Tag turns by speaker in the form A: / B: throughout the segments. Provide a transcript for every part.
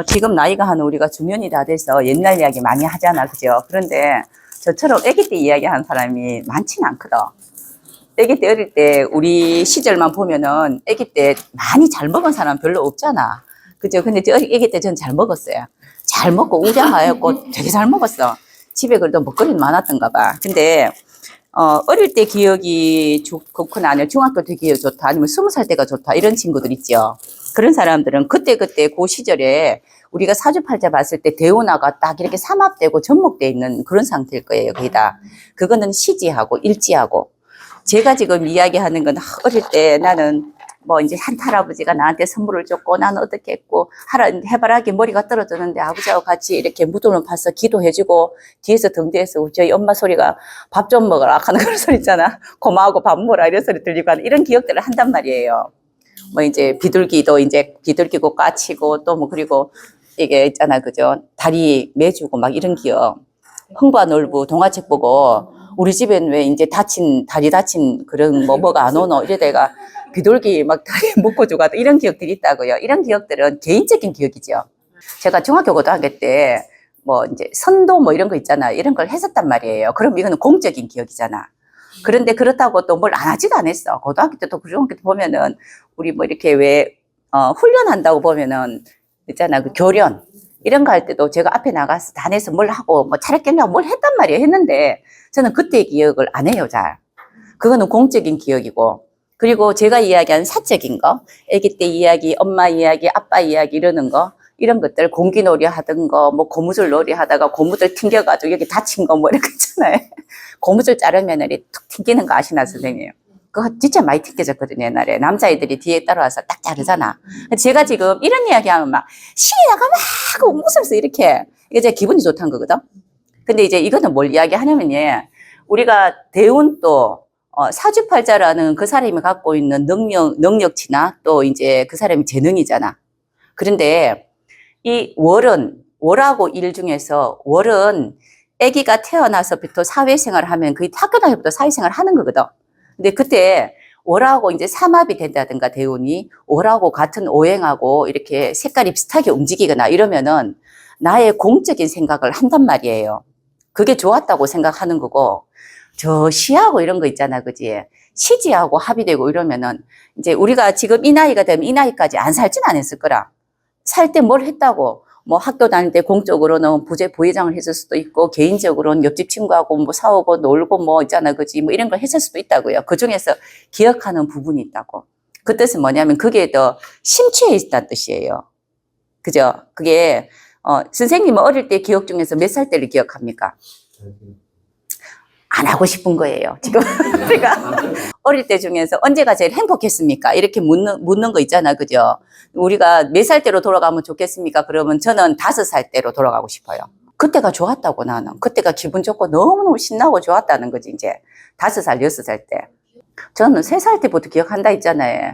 A: 지금 나이가 한 우리가 중년이 다 돼서 옛날 이야기 많이 하잖아, 그죠? 그런데 저처럼 아기 때 이야기하는 사람이 많지는 않거든. 아기 때 어릴 때 우리 시절만 보면은 아기 때 많이 잘 먹은 사람 별로 없잖아. 그죠? 근데 저 아기 때 전 잘 먹었어요. 잘 먹고 우량하였고 되게 잘 먹었어. 집에 그래도 먹거리는 많았던가 봐. 근데 어릴 때 기억이 좋거나 아니면 중학교 때 기억이 좋다 아니면 20살 때가 좋다 이런 친구들 있죠. 그런 사람들은 그때 그 시절에 우리가 사주팔자 봤을 때 대운화가 딱 이렇게 삼합되고 접목돼 있는 그런 상태일 거예요. 거의 다. 그거는 시지하고 일지하고. 제가 지금 이야기하는 건 어릴 때 나는 뭐 이제 한 할아버지가 나한테 선물을 줬고 나는 어떻게 했고 해바라기 머리가 떨어졌는데 아버지하고 같이 이렇게 무덤을 파서 기도해주고 뒤에서 등대에서 저희 엄마 소리가 밥 좀 먹어라 하는 그런 소리 있잖아. 고마하고 밥 먹어라 이런 소리 들리고 하는 이런 기억들을 한단 말이에요. 뭐 이제 비둘기도 이제 비둘기고 까치고 또 뭐 그리고 이게 있잖아 그죠. 다리 매주고 막 이런 기억. 흥과놀부 동화책 보고 우리 집엔 왜 이제 다리 다친 그런 뭐가 안 오노 이래다가 비둘기 막 다리 묶어주고 이런 기억들이 있다고요. 이런 기억들은 개인적인 기억이죠. 제가 중학교 고등학교 때 뭐 이제 선도 뭐 이런 거 있잖아. 이런 걸 했었단 말이에요. 그럼 이거는 공적인 기억이잖아. 그런데 그렇다고 또 뭘 안 하지도 않았어. 고등학교 때도 중학교 때 보면은 우리 뭐 이렇게 왜 훈련한다고 보면은 있잖아. 그 교련 이런 거 할 때도 제가 앞에 나가서 단에서 뭘 하고 뭐 차례겠냐고 뭘 했단 말이에요. 했는데 저는 그때의 기억을 안 해요. 잘. 그거는 공적인 기억이고 그리고 제가 이야기한 사적인 거 아기 때 이야기, 엄마 이야기, 아빠 이야기 이러는 거 이런 것들 공기놀이 하던 거 뭐 고무줄 놀이 하다가 고무줄 튕겨가지고 여기 다친 거 뭐 이런 거 있잖아요. 고무줄 자르면 이렇게 툭 튕기는 거 아시나 선생님? 그거 진짜 많이 튕겨졌거든요 옛날에. 남자애들이 뒤에 따라와서 딱 자르잖아. 제가 지금 이런 이야기하면 막 시나가 막 웃으면서 이렇게 이게 제 기분이 좋다는 거거든. 근데 이제 이거는 뭘 이야기하냐면요. 우리가 대운도 사주팔자라는 그 사람이 갖고 있는 능력치나 또 이제 그 사람이 재능이잖아. 그런데 이 월하고 일 중에서 월은 아기가 태어나서부터 사회생활을 하면 거의 학교 다니부터 사회생활을 하는 거거든. 근데 그때 월하고 이제 삼합이 된다든가 대운이 월하고 같은 오행하고 이렇게 색깔이 비슷하게 움직이거나 이러면은 나의 공적인 생각을 한단 말이에요. 그게 좋았다고 생각하는 거고 저 시하고 이런 거 있잖아, 그지? 시지하고 합이 되고 이러면은 이제 우리가 지금 이 나이가 되면 이 나이까지 안 살진 않았을 거라. 살 때 뭘 했다고 뭐 학교 다닐 때 공적으로는 부회장을 했을 수도 있고 개인적으로는 옆집 친구하고 뭐 사오고 놀고 뭐 있잖아, 그지? 뭐 이런 걸 했을 수도 있다고요. 그 중에서 기억하는 부분이 있다고. 그 뜻은 뭐냐면 그게 더 심취해 있다는 뜻이에요. 그죠? 그게 선생님은 어릴 때 기억 중에서 몇 살 때를 기억합니까? 안 하고 싶은 거예요. 지금 제가 어릴 때 중에서 언제가 제일 행복했습니까? 이렇게 묻는 거 있잖아. 그죠? 우리가 몇 살 때로 돌아가면 좋겠습니까? 그러면 저는 5살 때로 돌아가고 싶어요. 그때가 좋았다고 나는. 그때가 기분 좋고 너무너무 신나고 좋았다는 거지, 이제. 5살, 6살 때. 저는 3살 때부터 기억한다 했잖아요.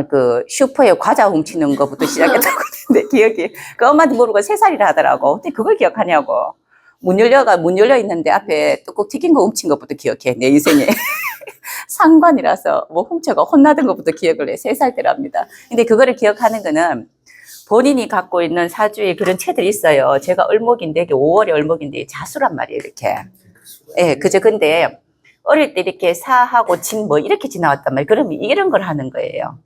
A: 그 슈퍼에 과자 훔치는 거부터 시작했다고 했는데 기억이. 그 엄마한테 물어보고 3살이라 하더라고. 어떻게 그걸 기억하냐고. 문 열려 있는데 앞에 뚜껑 튀긴 거 훔친 것부터 기억해, 내 인생에. 상관이라서 뭐 훔쳐가 혼나던 것부터 기억을 해. 3살 때랍니다. 근데 그거를 기억하는 거는 본인이 갖고 있는 사주에 그런 채들이 있어요. 제가 을목인데, 이게 5월에 을목인데 자수란 말이에요, 이렇게. 예, 그죠. 근데 어릴 때 이렇게 사하고 진 뭐 이렇게 지나왔단 말이에요. 그러면 이런 걸 하는 거예요.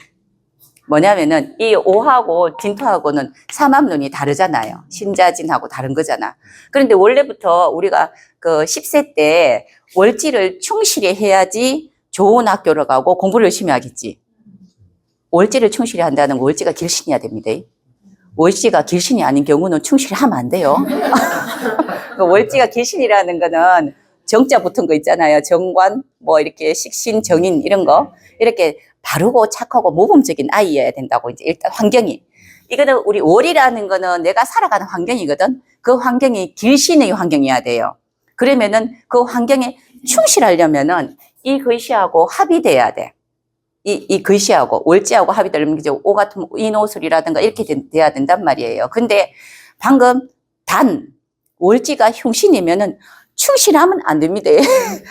A: 뭐냐면은 이 오하고 진토하고는 삼합론이 다르잖아요. 신자진하고 다른 거잖아. 그런데 원래부터 우리가 그 10세 때 월지를 충실히 해야지 좋은 학교를 가고 공부를 열심히 하겠지. 월지를 충실히 한다는 건 월지가 길신이어야 됩니다. 월지가 길신이 아닌 경우는 충실히 하면 안 돼요. 월지가 길신이라는 거는 정자 붙은 거 있잖아요. 정관, 뭐 이렇게 식신, 정인 이런 거. 이렇게 바르고 착하고 모범적인 아이여야 된다고 이제 일단 환경이. 이거는 우리 월이라는 거는 내가 살아가는 환경이거든. 그 환경이 길신의 환경이어야 돼요. 그러면은 그 환경에 충실하려면은 이 글씨하고 합이 돼야 돼. 이 글씨하고 월지하고 합이 되려면 이제 오 같은 인오술이라든가 이렇게 돼야 된단 말이에요. 근데 방금 월지가 흉신이면은 충실하면 안 됩니다.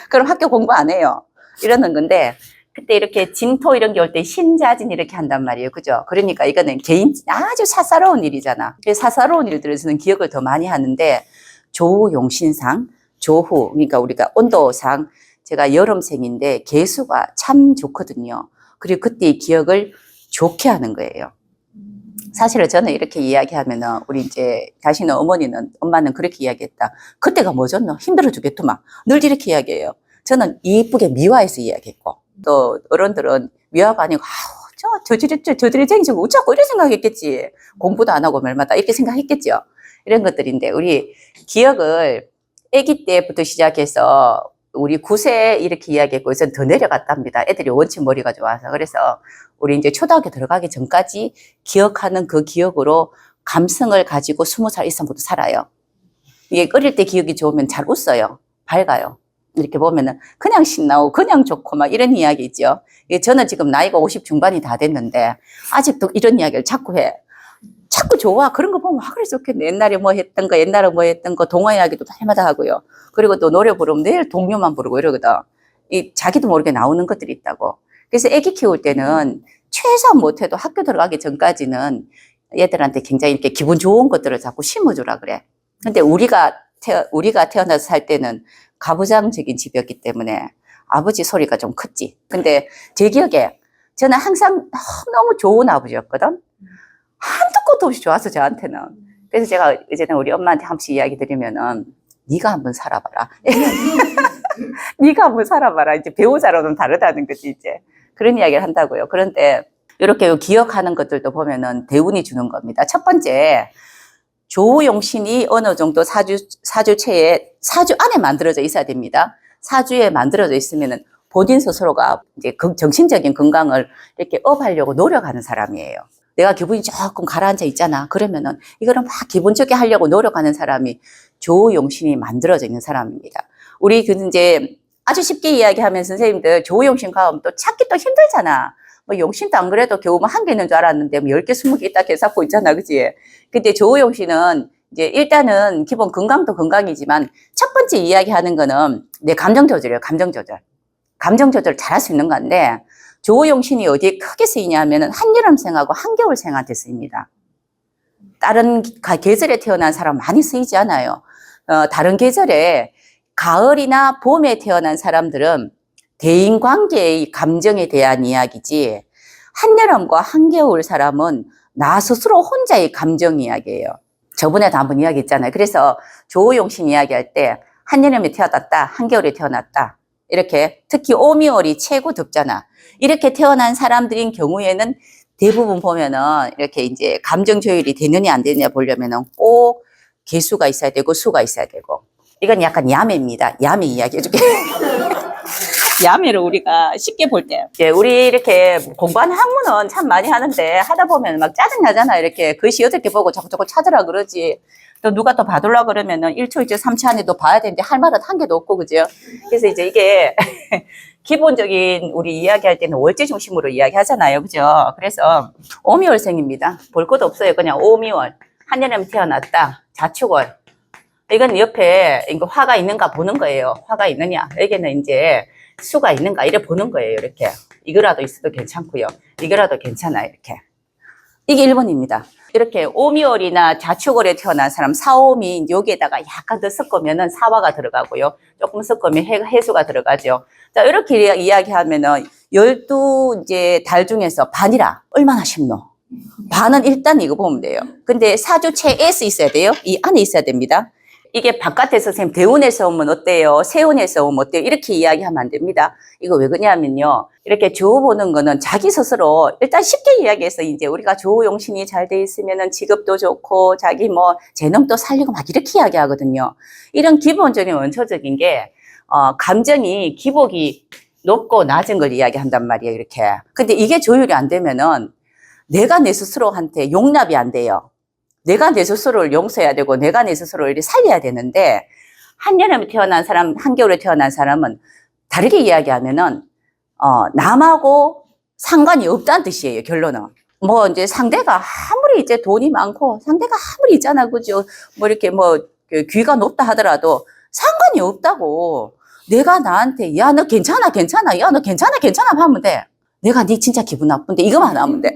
A: 그럼 학교 공부 안 해요. 이러는 건데 그때 이렇게 진토 이런 게 올 때 신자진 이렇게 한단 말이에요. 그죠? 그러니까 이거는 개인 아주 사사로운 일이잖아. 사사로운 일들에서는 기억을 더 많이 하는데 조용신상, 조후, 그러니까 우리가 온도상, 제가 여름생인데 개수가 참 좋거든요. 그리고 그때의 기억을 좋게 하는 거예요. 사실은 저는 이렇게 이야기하면은 우리 이제 다시는 엄마는 그렇게 이야기했다. 그때가 뭐였노? 힘들어 죽겠더만. 늘 이렇게 이야기해요. 저는 이쁘게 미화해서 이야기했고, 또 어른들은 미화가 아니고 저들이 어쩌고 이런 생각했겠지. 공부도 안 하고 말마다 이렇게 생각했겠죠. 이런 것들인데 우리 기억을 아기 때부터 시작해서 우리 9세 이렇게 이야기했고 이제는 더 내려갔답니다. 애들이 원체 머리가 좋아서. 그래서 우리 이제 초등학교 들어가기 전까지 기억하는 그 기억으로 감성을 가지고 20살 이상부터 살아요. 이게 어릴 때 기억이 좋으면 잘 웃어요. 밝아요. 이렇게 보면은 그냥 신나고 그냥 좋고 막 이런 이야기 있죠. 저는 지금 나이가 50 중반이 다 됐는데 아직도 이런 이야기를 자꾸 해. 자꾸 좋아. 그런 거 보면 그래 좋겠네. 옛날에 뭐 했던 거 동화 이야기도 날마다 하고요. 그리고 또 노래 부르면 내일 동요만 부르고 이러거든. 자기도 모르게 나오는 것들이 있다고. 그래서 애기 키울 때는 최소한 못해도 학교 들어가기 전까지는 얘들한테 굉장히 이렇게 기분 좋은 것들을 자꾸 심어주라 그래. 근데 우리가 태어나서 살 때는 가부장적인 집이었기 때문에 아버지 소리가 좀 컸지. 근데 제 기억에 저는 항상 너무 좋은 아버지였거든. 한도 끝도 없이 좋아서 저한테는. 그래서 제가 이제는 우리 엄마한테 한 번씩 이야기 드리면은 네가 한번 살아봐라. 네가 한번 살아봐라. 이제 배우자로는 다르다는 거지 이제. 그런 이야기를 한다고요. 그런데 이렇게 기억하는 것들도 보면은 대운이 주는 겁니다. 첫 번째, 조용신이 어느 정도 사주체에 사주 안에 만들어져 있어야 됩니다. 사주에 만들어져 있으면은 본인 스스로가 이제 정신적인 건강을 이렇게 업하려고 노력하는 사람이에요. 내가 기분이 조금 가라앉아 있잖아. 그러면은 이거를 막 기분 좋게 하려고 노력하는 사람이 조용신이 만들어져 있는 사람입니다. 우리 이제 아주 쉽게 이야기하면 선생님들 조용신 가면 또 찾기 또 힘들잖아. 뭐 용신도 안 그래도 겨우 한 개 있는 줄 알았는데 뭐 10개, 20개 있다 계산하고 있잖아. 그치? 근데 조용신은 이제 일단은 기본 건강도 건강이지만 첫 번째 이야기하는 거는 내 감정 조절이에요. 감정 조절. 감정 조절 잘 할 수 있는 건데 조용신이 어디에 크게 쓰이냐 하면은 한여름생하고 한겨울생한테 쓰입니다. 다른 계절에 태어난 사람 많이 쓰이지 않아요. 다른 계절에 가을이나 봄에 태어난 사람들은 대인관계의 감정에 대한 이야기지 한여름과 한겨울 사람은 나 스스로 혼자의 감정 이야기예요. 저번에도 한번 이야기했잖아요. 그래서 조용신 이야기할 때 한여름에 태어났다, 한겨울에 태어났다. 이렇게 특히 오미월이 최고 덥잖아. 이렇게 태어난 사람들인 경우에는 대부분 보면은 이렇게 이제 감정 조율이 되느냐 안 되느냐 보려면은 꼭 개수가 있어야 되고 수가 있어야 되고. 이건 약간 야매입니다. 야매 이야기 해줄게. 야매를 우리가 쉽게 볼 때. 우리 이렇게 공부하는 학문은 참 많이 하는데 하다 보면 막 짜증나잖아. 이렇게 글씨 8개 보고 자꾸 찾으라 그러지. 또 누가 또 봐달라 그러면은 1초, 2초, 3초 안에도 봐야 되는데 할 말은 한 개도 없고, 그죠? 그래서 이제 이게 기본적인 우리 이야기할 때는 월제 중심으로 이야기하잖아요. 그죠? 그래서 오미월생입니다. 볼 것도 없어요. 그냥 오미월. 한여름에 태어났다. 자축월. 이건 옆에 이거 화가 있는가 보는 거예요. 화가 있느냐. 여기는 이제 수가 있는가 이래 보는 거예요. 이렇게. 이거라도 있어도 괜찮고요. 이거라도 괜찮아요. 이렇게. 이게 1번입니다. 이렇게 오미월이나 자축월에 태어난 사람 사오미 여기에다가 약간 더 섞으면은 사화가 들어가고요. 조금 섞으면 해수가 들어가죠. 자, 이렇게 이야기하면은 12 이제 달 중에서 반이라 얼마나 쉽노? 반은 일단 이거 보면 돼요. 근데 사주체에서 있어야 돼요. 이 안에 있어야 됩니다. 이게 바깥에서 선생님 대운에서 오면 어때요? 세운에서 오면 어때요? 이렇게 이야기하면 안 됩니다. 이거 왜 그러냐면요. 이렇게 주호 보는 거는 자기 스스로 일단 쉽게 이야기해서 이제 우리가 조용신이 잘 돼 있으면은 직업도 좋고 자기 뭐 재능도 살리고 막 이렇게 이야기하거든요. 이런 기본적인 원초적인 게 감정이 기복이 높고 낮은 걸 이야기한단 말이에요. 이렇게. 근데 이게 조율이 안 되면은 내가 내 스스로한테 용납이 안 돼요. 내가 내 스스로를 용서해야 되고 내가 내 스스로를 이렇게 살려야 되는데 한여름에 태어난 사람, 한겨울에 태어난 사람은 다르게 이야기하면은 남하고 상관이 없다는 뜻이에요. 결론은. 뭐 이제 상대가 아무리 이제 돈이 많고 상대가 아무리 있잖아. 그죠? 뭐 이렇게 뭐 귀가 높다 하더라도 상관이 없다고. 내가 나한테 야 너 괜찮아 괜찮아 야 너 괜찮아 괜찮아 하면 돼. 내가 네 진짜 기분 나쁜데 이거만 하면 돼.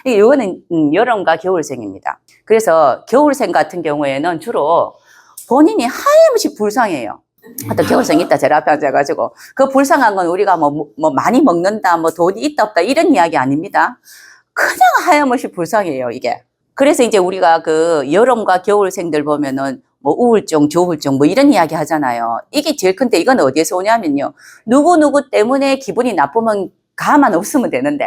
A: 이거는 여름과 겨울생입니다. 그래서 겨울생 같은 경우에는 주로 본인이 하염없이 불쌍해요. 어떤 겨울생이 있다 제일 앞에 앉아가지고 그 불쌍한 건 우리가 뭐 많이 먹는다 뭐 돈이 있다 없다 이런 이야기 아닙니다. 그냥 하염없이 불쌍해요 이게. 그래서 이제 우리가 그 여름과 겨울생들 보면은 뭐 우울증, 조울증 뭐 이런 이야기 하잖아요. 이게 제일 큰데 이건 어디에서 오냐면요. 누구누구 때문에 기분이 나쁘면 가만 없으면 되는데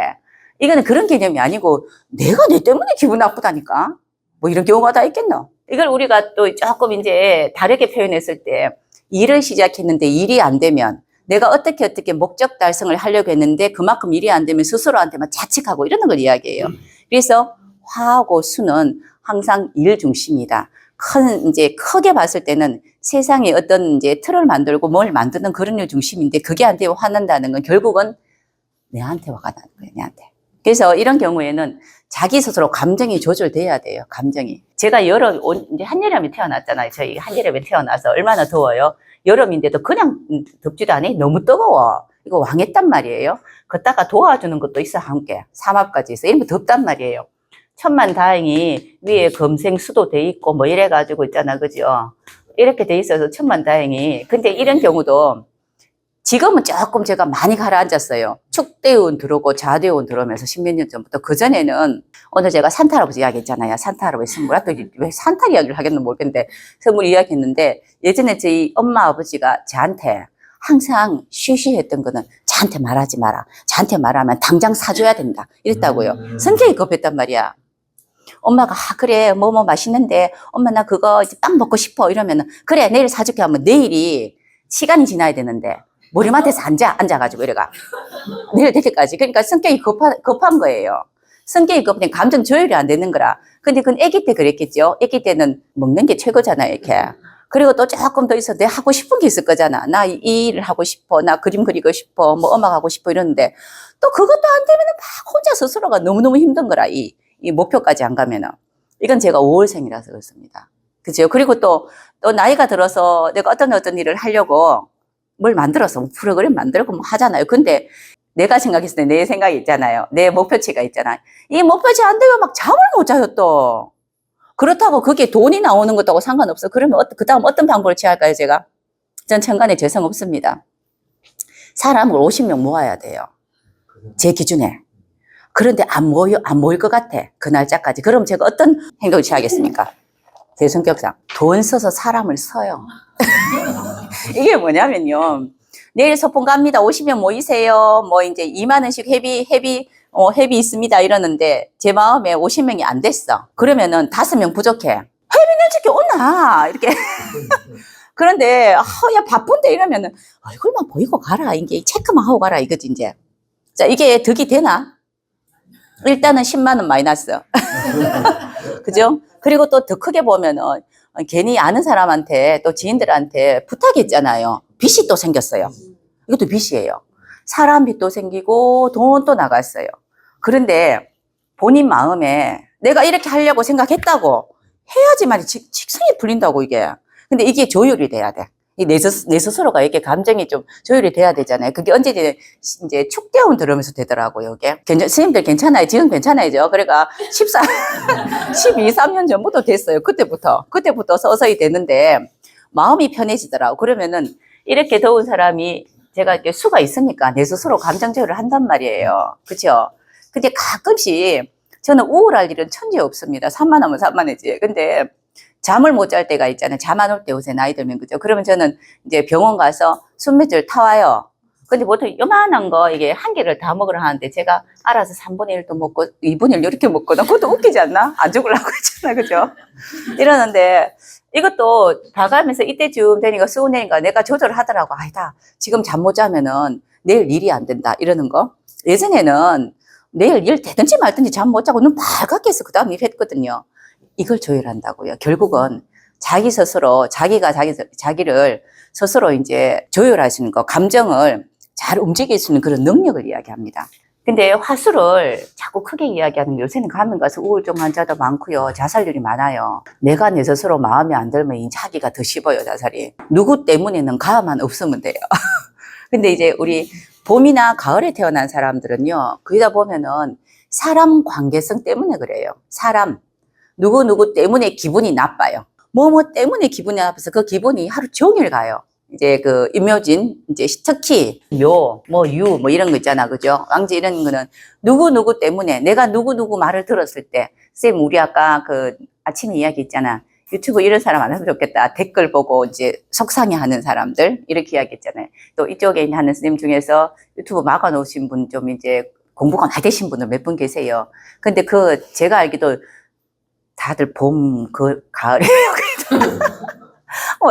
A: 이거는 그런 개념이 아니고 내가 내 때문에 기분 나쁘다니까. 뭐 이런 경우가 다 있겠노. 이걸 우리가 또 조금 이제 다르게 표현했을 때 일을 시작했는데 일이 안 되면 내가 어떻게 목적 달성을 하려고 했는데 그만큼 일이 안 되면 스스로한테만 자책하고 이러는 걸 이야기해요. 그래서 화하고 수는 항상 일 중심이다. 이제 크게 봤을 때는 세상에 어떤 이제 틀을 만들고 뭘 만드는 그런 일 중심인데 그게 안 되고 화난다는 건 결국은 내한테 화가 나는 거예요, 내한테. 그래서 이런 경우에는 자기 스스로 감정이 조절돼야 돼요, 감정이. 제가 이제 한여름에 태어났잖아요. 저희 한여름에 태어나서 얼마나 더워요. 여름인데도 그냥 덥지도 않아요. 너무 뜨거워. 이거 왕했단 말이에요. 걷다가 도와주는 것도 있어, 함께. 삼합까지 있어. 이러면 덥단 말이에요. 천만 다행히 위에 검생 수도 돼 있고 뭐 이래가지고 있잖아, 그죠? 이렇게 돼 있어서 천만 다행히. 근데 이런 경우도 지금은 조금 제가 많이 가라앉았어요. 축대운 들어오고 자대운 들어오면서 십몇 년 전부터. 그전에는 오늘 제가 산타 할아버지 이야기 했잖아요. 산타 할아버지 선물. 또 왜 산타 이야기를 하겠는 모르겠는데 선물 이야기 했는데 예전에 저희 엄마 아버지가 저한테 항상 쉬쉬했던 거는 저한테 말하지 마라. 저한테 말하면 당장 사줘야 된다. 이랬다고요. 성격이 급했단 말이야. 엄마가 그래 뭐 맛있는데 엄마 나 그거 이제 빵 먹고 싶어 이러면은 그래 내일 사줄게 하면 내일이 시간이 지나야 되는데 머리맡에서 앉아가지고 이래가 내일 될 때까지. 그러니까 성격이 급한 거예요. 성격이 급한 감정 조율이 안 되는 거라. 근데 그건 아기 때 그랬겠죠. 아기 때는 먹는 게 최고잖아요 이렇게. 그리고 또 조금 더 있어 내 하고 싶은 게 있을 거잖아. 나 이 일을 하고 싶어, 나 그림 그리고 싶어, 뭐 음악 하고 싶어 이러는데 또 그것도 안 되면은 막 혼자 스스로가 너무너무 힘든 거라. 이 목표까지 안 가면은. 이건 제가 5월생이라서 그렇습니다. 그죠? 그리고 또 나이가 들어서 내가 어떤 일을 하려고 뭘 만들어서 뭐 프로그램 만들고 뭐 하잖아요. 근데 내가 생각했을 때 내 생각이 있잖아요. 내 목표치가 있잖아요. 이 목표치 안 되면 막 잠을 못 자요 또. 그렇다고 그게 돈이 나오는 것하고 상관없어. 그러면 그 다음 어떤 방법을 취할까요 제가? 전 천간에 재성 없습니다. 사람을 50명 모아야 돼요. 제 기준에. 그런데 안 모일 것 같아. 그 날짜까지. 그럼 제가 어떤 행동을 취하겠습니까? 제 성격상. 돈 써서 사람을 써요. 이게 뭐냐면요. 내일 소풍 갑니다. 50명 모이세요. 뭐 이제 2만 원씩 회비 있습니다. 이러는데 제 마음에 50명이 안 됐어. 그러면은 5명 부족해. 회비는 저렇게 오나? 이렇게. 그런데, 야, 바쁜데 이러면은 얼굴만 보이고 가라. 이게 체크만 하고 가라. 이거지, 이제. 자, 이게 득이 되나? 일단은 10만 원 마이너스. 그죠? 그리고 또 더 크게 보면은 괜히 아는 사람한테 또 지인들한테 부탁이 있잖아요. 빚이 또 생겼어요. 이것도 빚이에요. 사람 빚도 생기고 돈도 나갔어요. 그런데 본인 마음에 내가 이렇게 하려고 생각했다고 해야지만 직성이 풀린다고 이게. 근데 이게 조율이 돼야 돼. 내 스스로가 이렇게 감정이 좀 조율이 돼야 되잖아요. 그게 언제든 이제 축대운 들으면서 되더라고요, 이게. 선생님들 괜찮아요? 지금 괜찮아요? 그러니까 12, 13년 전부터 됐어요. 그때부터 서서히 되는데 마음이 편해지더라고. 그러면은 이렇게 더운 사람이 제가 이렇게 수가 있으니까 내 스스로 감정 조율을 한단 말이에요. 그죠? 근데 가끔씩 저는 우울할 일은 천지에 없습니다. 산만하면 산만해지. 근데 잠을 못 잘 때가 있잖아요. 잠 안 올 때 요새 나이 들면, 그죠? 그러면 저는 이제 병원 가서 순매줄 타와요. 근데 보통 요만한 거 이게 한 개를 다 먹으라 하는데 제가 알아서 3분의 1도 먹고 2분의 1 이렇게 먹거든. 그것도 웃기지 않나? 안 죽으려고 했잖아. 그죠? 이러는데 이것도 봐가면서 이때쯤 되니까 수은혜니까 내가 조절을 하더라고. 아니다. 지금 잠 못 자면은 내일 일이 안 된다. 이러는 거. 예전에는 내일 일 되든지 말든지 잠 못 자고 눈 빨갛게 해서 그 다음 일 했거든요. 이걸 조율한다고요. 결국은 자기 스스로, 자기를 스스로 이제 조율할 수 있는 거, 감정을 잘 움직일 수 있는 그런 능력을 이야기합니다. 근데 화수를 자꾸 크게 이야기하는 게 요새는 가면 가서 우울증 환자도 많고요. 자살률이 많아요. 내가 내 스스로 마음에 안 들면 이 자기가 더 씹어요, 자살이. 누구 때문에는 가만 없으면 돼요. 근데 이제 우리 봄이나 가을에 태어난 사람들은요, 거기다 보면은 사람 관계성 때문에 그래요. 사람. 누구 때문에 기분이 나빠요. 뭐 때문에 기분이 나빠서 그 기분이 하루 종일 가요. 이제 그 임묘진, 이제 특히 묘, 유, 이런 거 있잖아. 그죠? 왕지 이런 거는 누구 때문에 내가 누구 말을 들었을 때, 쌤, 우리 아까 그 아침에 이야기 있잖아. 유튜브 이런 사람 안 하면 좋겠다. 댓글 보고 이제 속상해 하는 사람들. 이렇게 이야기 했잖아요. 또 이쪽에 하는 스님 중에서 유튜브 막아 놓으신 분 좀 이제 공부가 많이 되신 분들 몇 분 계세요. 근데 제가 알기도 다들 봄, 가을에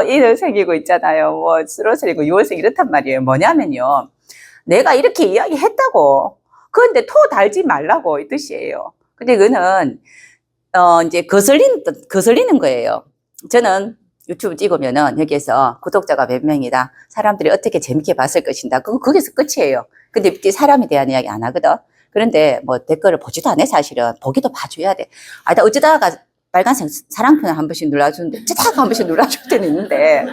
A: 일월 생기고 있잖아요. 수로생이고 6월생 이렇단 말이에요. 뭐냐면요. 내가 이렇게 이야기했다고. 그런데 토 달지 말라고 이 뜻이에요. 근데 그거는, 이제 거슬리는 거예요. 저는 유튜브 찍으면은 여기에서 구독자가 몇 명이다. 사람들이 어떻게 재밌게 봤을 것인다. 거기서 끝이에요. 근데 이렇게 사람에 대한 이야기 안 하거든. 그런데 댓글을 보지도 않아, 사실은. 보기도 봐줘야 돼. 나 어쩌다가 빨간색 사랑표를 한 번씩 눌러주는데, 어쩌다가 한 번씩 눌러줄 때는 있는데.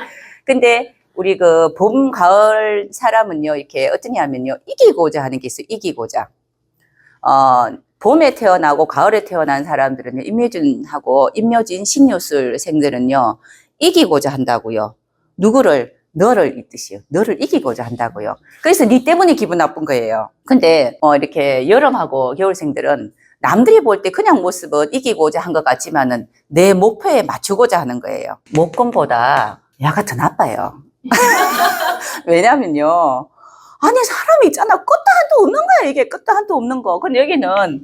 A: 근데 우리 봄, 가을 사람은요, 이렇게 어떠냐면요, 이기고자 하는 게 있어요, 이기고자. 봄에 태어나고 가을에 태어난 사람들은요, 임묘진 신유술생들은요, 이기고자 한다고요. 너를 이 뜻이에요. 너를 이기고자 한다고요. 그래서 니 때문에 기분 나쁜 거예요. 근데 이렇게 여름하고 겨울생들은 남들이 볼 때 그냥 모습은 이기고자 한 것 같지만은 내 목표에 맞추고자 하는 거예요. 목금보다 야가 더 나빠요. 왜냐면요. 아니, 사람이 있잖아. 끝도 한도 없는 거야, 이게. 끝도 한도 없는 거. 근데 여기는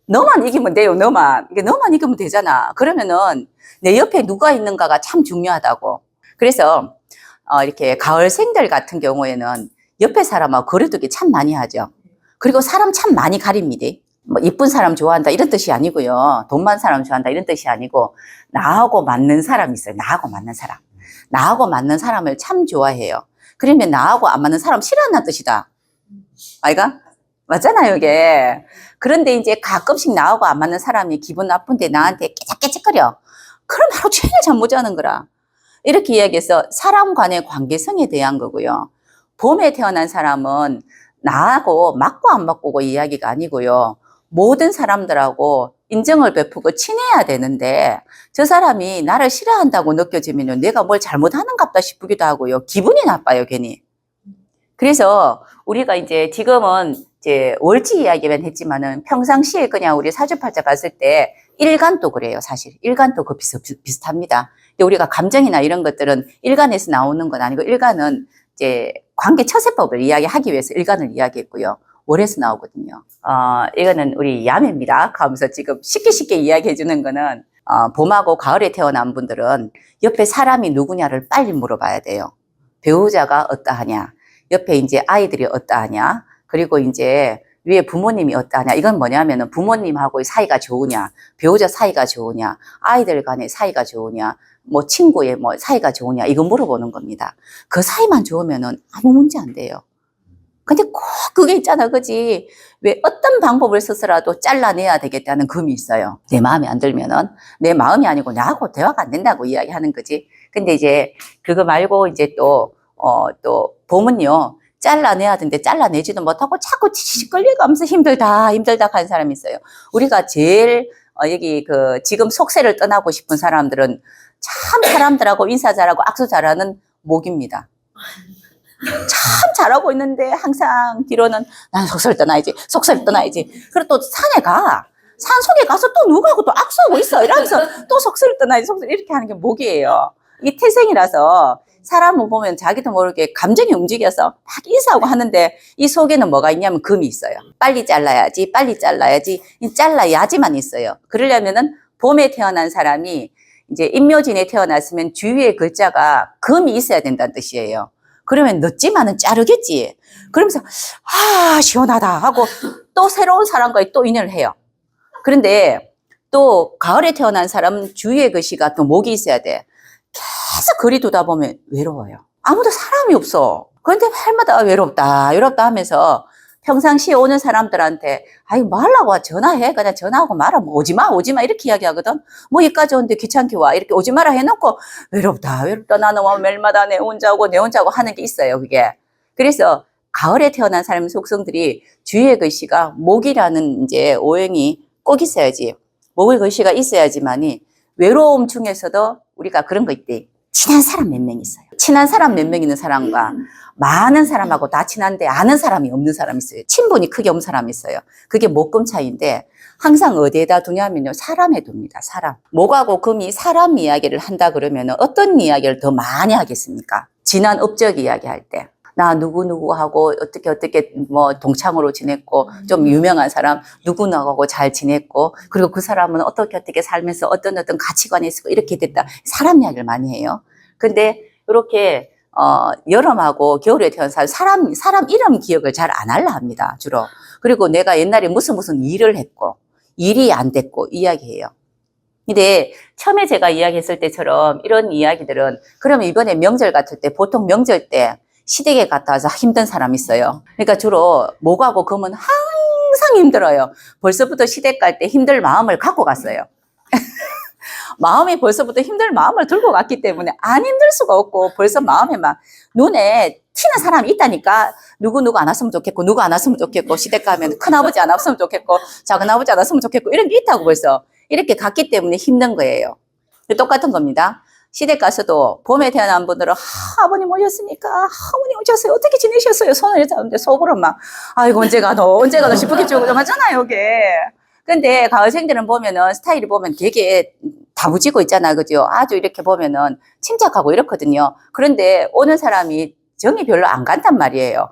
A: 너만 이기면 돼요, 너만. 너만 이기면 되잖아. 그러면은 내 옆에 누가 있는가가 참 중요하다고. 그래서 이렇게 가을생들 같은 경우에는 옆에 사람하고 거리두기 참 많이 하죠. 그리고 사람 참 많이 가립니다. 이쁜 사람 좋아한다 이런 뜻이 아니고요. 돈 많은 사람 좋아한다 이런 뜻이 아니고, 나하고 맞는 사람이 있어요. 나하고 맞는 사람. 나하고 맞는 사람을 참 좋아해요. 그러면 나하고 안 맞는 사람 싫어한다는 뜻이다. 아이가? 맞잖아요, 이게. 그런데 이제 가끔씩 나하고 안 맞는 사람이 기분 나쁜데 나한테 깨작깨작거려. 그럼 하루 종일 잠 못 자는 거라. 이렇게 이야기해서 사람 간의 관계성에 대한 거고요. 봄에 태어난 사람은 나하고 맞고 안 맞고가 이야기가 아니고요. 모든 사람들하고 인정을 베푸고 친해야 되는데, 저 사람이 나를 싫어한다고 느껴지면 내가 뭘 잘못하는갑다 싶기도 하고요. 기분이 나빠요, 괜히. 그래서 우리가 이제 지금은 이제 월지 이야기만 했지만은 평상시에 그냥 우리 사주팔자 봤을 때 일간도 그래요, 사실. 일간도 비슷합니다. 근데 우리가 감정이나 이런 것들은 일간에서 나오는 건 아니고, 일간은 이제 관계 처세법을 이야기하기 위해서 일간을 이야기했고요. 월에서 나오거든요. 이거는 우리 야매입니다. 하면서 지금 쉽게 이야기해 주는 거는, 봄하고 가을에 태어난 분들은 옆에 사람이 누구냐를 빨리 물어봐야 돼요. 배우자가 어떠하냐, 옆에 이제 아이들이 어떠하냐, 그리고 이제 위에 부모님이 어떠하냐. 이건 뭐냐면은 부모님하고의 사이가 좋으냐, 배우자 사이가 좋으냐, 아이들 간의 사이가 좋으냐, 친구의 사이가 좋으냐, 이거 물어보는 겁니다. 그 사이만 좋으면은 아무 문제 안 돼요. 근데 꼭 그게 있잖아, 그지? 왜 어떤 방법을 써서라도 잘라내야 되겠다는 금이 있어요. 내 마음에 안 들면은, 내 마음이 아니고 나하고 대화가 안 된다고 이야기하는 거지. 근데 이제 그거 말고 이제 또 봄은요, 잘라내야 되는데 잘라내지도 못하고 자꾸 치치치 끌려가면서 힘들다 하는 사람이 있어요. 우리가 제일 여기 지금 속세를 떠나고 싶은 사람들은 참 사람들하고 인사 잘하고 악수 잘하는 목입니다. 참 잘하고 있는데 항상 뒤로는 난 속세를 떠나야지. 그리고 또 산에 산속에 가서 또 누구하고 또 악수하고 있어. 이러면서 또 속세를 떠나야지. 이렇게 하는 게 목이에요. 이게 태생이라서 사람을 보면 자기도 모르게 감정이 움직여서 막 인사하고 하는데, 이 속에는 뭐가 있냐면 금이 있어요. 빨리 잘라야지. 이 잘라야지만 있어요. 그러려면은 봄에 태어난 사람이 이제 임묘진에 태어났으면 주위에 글자가 금이 있어야 된다는 뜻이에요. 그러면 늦지만은 자르겠지. 그러면서 시원하다 하고 또 새로운 사람과의 또 인연을 해요. 그런데 또 가을에 태어난 사람은 주위에 글씨가 또 목이 있어야 돼. 계속 거리 두다 보면 외로워요. 아무도 사람이 없어. 그런데 할마다 외롭다 하면서 평상시에 오는 사람들한테 아이 뭐 하려고 와 전화해 그냥 전화하고 말아 뭐 오지마 이렇게 이야기하거든. 뭐 여기까지 오는데 귀찮게 와 이렇게 오지 마라 해놓고 외롭다 나는 와 매일마다 내 혼자고 하는 게 있어요 그게. 그래서 가을에 태어난 사람의 속성들이 주위의 글씨가 목이라는 이제 오행이 꼭 있어야지. 목의 글씨가 있어야지만이 외로움 중에서도 우리가 그런 거 있대. 친한 사람 몇 명 있어요. 친한 사람 몇 명 있는 사람과 많은 사람하고 다 친한데 아는 사람이 없는 사람이 있어요. 친분이 크게 없는 사람이 있어요. 그게 목금 차이인데 항상 어디에다 두냐면요. 사람에 둡니다. 사람. 목하고 금이 사람 이야기를 한다 그러면 어떤 이야기를 더 많이 하겠습니까? 지난 업적 이야기할 때. 나 누구누구하고 어떻게 뭐 동창으로 지냈고 좀 유명한 사람 누구누구하고 잘 지냈고 그리고 그 사람은 어떻게 살면서 어떤 가치관이 있고 이렇게 됐다. 사람 이야기를 많이 해요. 근데 이렇게 여름하고 겨울에 태어난 사람 이름 기억을 잘 안 하려 합니다. 주로. 그리고 내가 옛날에 무슨 일을 했고 일이 안 됐고 이야기해요. 근데 처음에 제가 이야기했을 때처럼 이런 이야기들은 그러면 이번에 명절 같을 때 보통 명절 때 시댁에 갔다 와서 힘든 사람이 있어요. 그러니까 주로 목하고 금은 항상 힘들어요. 벌써부터 시댁 갈 때 힘들 마음을 갖고 갔어요. 마음이 벌써부터 힘들 마음을 들고 갔기 때문에 안 힘들 수가 없고 벌써 마음에 막 눈에 튀는 사람이 있다니까. 누구 안 왔으면 좋겠고 누구 안 왔으면 좋겠고 시댁 가면 큰아버지 안 왔으면 좋겠고 작은아버지 안 왔으면 좋겠고 이런 게 있다고 벌써. 이렇게 갔기 때문에 힘든 거예요. 똑같은 겁니다. 시댁 가서도 봄에 태어난 분들은 아버님 오셨습니까? 어머니 오셨어요? 어떻게 지내셨어요? 손을 잡는데 속으로 막 아이고 언제 가노 싶겠죠. 그러잖아요 이게. 근데 가을생들은 보면은 스타일이 보면 되게 다부지고 있잖아요. 그죠? 아주 이렇게 보면은 침착하고 이렇거든요. 그런데 오는 사람이 정이 별로 안 간단 말이에요.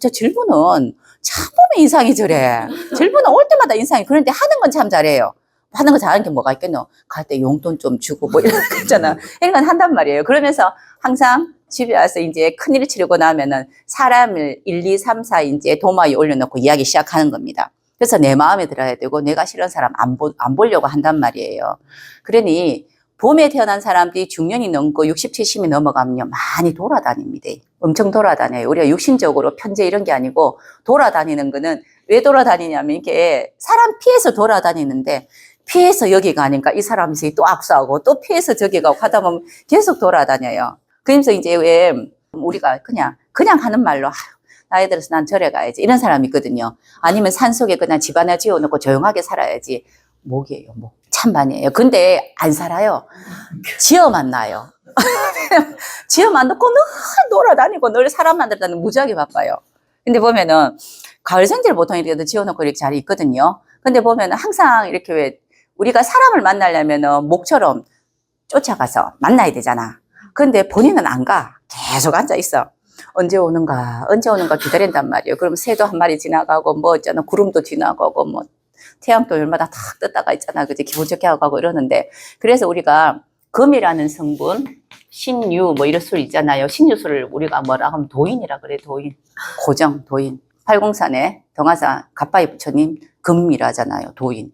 A: 저 질문은 참 보면 인상이 저래. 질문은 올 때마다 인상이. 그런데 하는 건 참 잘해요. 하는 거 잘하는 게 뭐가 있겠노? 갈 때 용돈 좀 주고 뭐 이런 거 있잖아. 이런 건 한단 말이에요. 그러면서 항상 집에 와서 이제 큰일을 치르고 나면은 사람을 1, 2, 3, 4 이제 도마에 올려놓고 이야기 시작하는 겁니다. 그래서 내 마음에 들어야 되고 내가 싫은 사람 안 보려고 한단 말이에요. 그러니 봄에 태어난 사람들이 중년이 넘고 60, 70이 넘어가면요. 많이 돌아다닙니다. 엄청 돌아다녀요. 우리가 육신적으로 편재 이런 게 아니고 돌아다니는 거는 왜 돌아다니냐면 이게 사람 피해서 돌아다니는데 피해서 여기 가니까 이 사람이 또 악수하고 또 피해서 저기 가고 하다 보면 계속 돌아다녀요. 그러면서 이제 왜 우리가 그냥 하는 말로 나이 들어서 난 절에 가야지 이런 사람이 있거든요. 아니면 산속에 그냥 집 하나 지어놓고 조용하게 살아야지. 목이에요, 목. 찬반이에요. 근데 안 살아요. 지어만 놔요. 지어만 놓고 늘 돌아다니고 늘 사람 만들다는 무지하게 바빠요. 근데 보면은 가을생들 보통 이렇게 지어놓고 이렇게 잘 있거든요. 근데 보면은 항상 이렇게 왜 우리가 사람을 만나려면은 목처럼 쫓아가서 만나야 되잖아. 근데 본인은 안 가. 계속 앉아 있어. 언제 오는가 기다린단 말이에요. 그럼 새도 한 마리 지나가고 뭐 있잖아. 구름도 지나가고 뭐 태양도 얼마나 탁 떴다가 있잖아. 그지? 기분 좋게 하고 가고 이러는데. 그래서 우리가 금이라는 성분, 신유 뭐 이런 술 있잖아요. 신유술을 우리가 뭐라 하면 도인이라 그래. 도인. 고정 도인. 팔공산에 동화사 갓바위 부처님 금이라 하잖아요. 도인.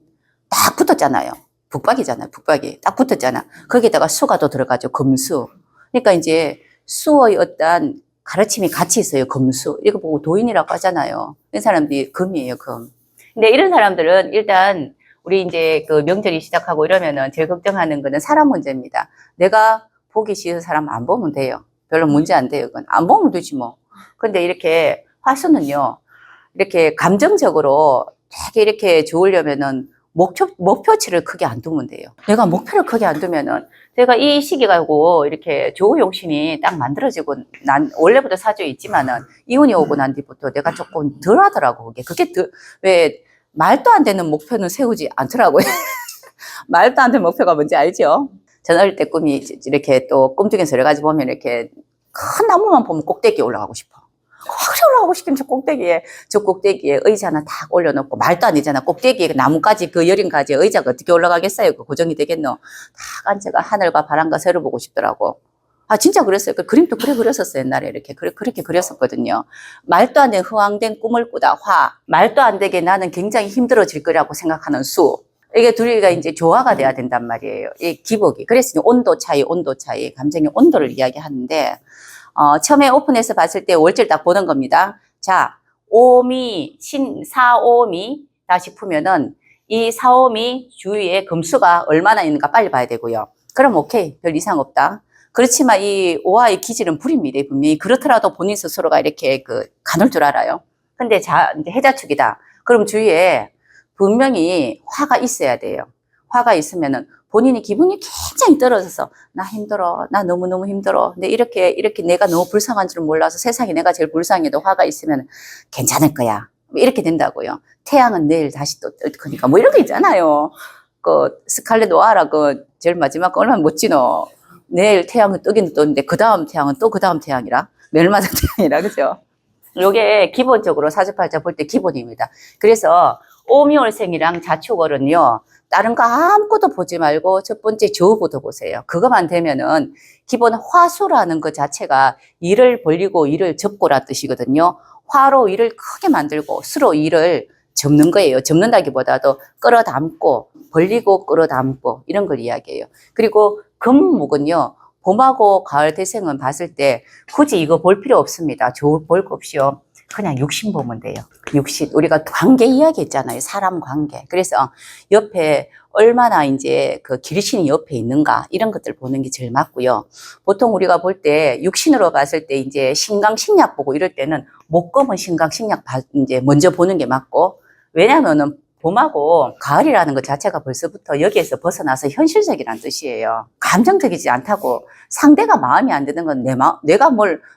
A: 딱 붙었잖아요. 북박이잖아요. 북박이. 딱 붙었잖아. 거기에다가 수가 또 들어가죠. 금수. 그러니까 이제 수의 어떤 가르침이 같이 있어요. 금수. 이거 보고 도인이라고 하잖아요. 이 사람들이 금이에요. 금. 근데 이런 사람들은 일단 우리 이제 그 명절이 시작하고 이러면은 제일 걱정하는 거는 사람 문제입니다. 내가 보기 싫은 사람 안 보면 돼요. 별로 문제 안 돼요. 그건 안 보면 되지 뭐. 근데 이렇게 화수는요. 이렇게 감정적으로 되게 이렇게 좋으려면은 목표치를 크게 안 두면 돼요. 내가 목표를 크게 안 두면은 제가 이 시기가고 이렇게 조우용신이 딱 만들어지고 난 원래부터 사주에 있지만은 이혼이 오고 난 뒤부터 내가 조금 덜 하더라고. 그게 왜 말도 안 되는 목표는 세우지 않더라고요. 말도 안 되는 목표가 뭔지 알죠? 전 어릴 때 꿈이 이렇게 또 꿈 중에서 여러 가지 보면 이렇게 큰 나무만 보면 꼭대기에 올라가고 싶어. 그래 올라가고 싶긴 저 꼭대기에 의자 하나 탁 올려놓고 말도 안 되잖아. 꼭대기에 나무까지 그 여린까지 의자가 어떻게 올라가겠어요? 그 고정이 되겠노? 탁 앉아가 하늘과 바람과 새를 보고 싶더라고. 아 진짜 그랬어요. 그 그림도 그렸었어요. 옛날에 이렇게 그렇게 그렸었거든요. 말도 안 되는 허황된 꿈을 꾸다 화. 말도 안 되게 나는 굉장히 힘들어질 거라고 생각하는 수. 이게 둘이가 이제 조화가 돼야 된단 말이에요. 이 기복이. 그래서 온도 차이, 감정의 온도를 이야기하는데 처음에 오픈해서 봤을 때 월절 딱 보는 겁니다. 자, 오미, 사오미 다시 풀면은 이 사오미 주위에 금수가 얼마나 있는가 빨리 봐야 되고요. 그럼 오케이, 별 이상 없다. 그렇지만 이 오화의 기질은 불입니다. 분명히 그렇더라도 본인 스스로가 이렇게 가눌 줄 알아요. 근데 이제 해자축이다. 그럼 주위에 분명히 화가 있어야 돼요. 화가 있으면은 본인이 기분이 굉장히 떨어져서 나 힘들어, 나 너무너무 힘들어. 근데 이렇게 내가 너무 불쌍한 줄 몰라서 세상에 내가 제일 불쌍해도 화가 있으면 괜찮을 거야. 이렇게 된다고요. 태양은 내일 다시 또 뜰 거니까 뭐 이런 거 있잖아요. 스칼렛 오하라 제일 마지막 거 얼마나 멋지노. 내일 태양은 뜨긴 떴는데 그 다음 태양은 또 그 다음 태양이라 멸마적 태양이라 그죠? 요게 기본적으로 사주팔자 볼 때 기본입니다. 그래서 오미월생이랑 자축월은요, 다른 거 아무것도 보지 말고 첫 번째 저우부터 보세요. 그거만 되면은 기본 화수라는 것 자체가 일을 벌리고 일을 접고라 뜻이거든요. 화로 일을 크게 만들고 수로 일을 접는 거예요. 접는다기보다도 끌어담고 벌리고 끌어담고 이런 걸 이야기해요. 그리고 금목은요, 봄하고 가을 대생은 봤을 때 굳이 이거 볼 필요 없습니다. 볼 거 없이요. 그냥 육신 보면 돼요. 육신. 우리가 관계 이야기 했잖아요. 사람 관계. 그래서 옆에 얼마나 이제 길신이 옆에 있는가 이런 것들 보는 게 제일 맞고요. 보통 우리가 볼 때 육신으로 봤을 때 이제 신강 신약 보고 이럴 때는 목금은 신강 신약 이제 먼저 보는 게 맞고, 왜냐면은 봄하고 가을이라는 것 자체가 벌써부터 여기에서 벗어나서 현실적이라는 뜻이에요. 감정적이지 않다고. 상대가 마음이 안 드는 건 내가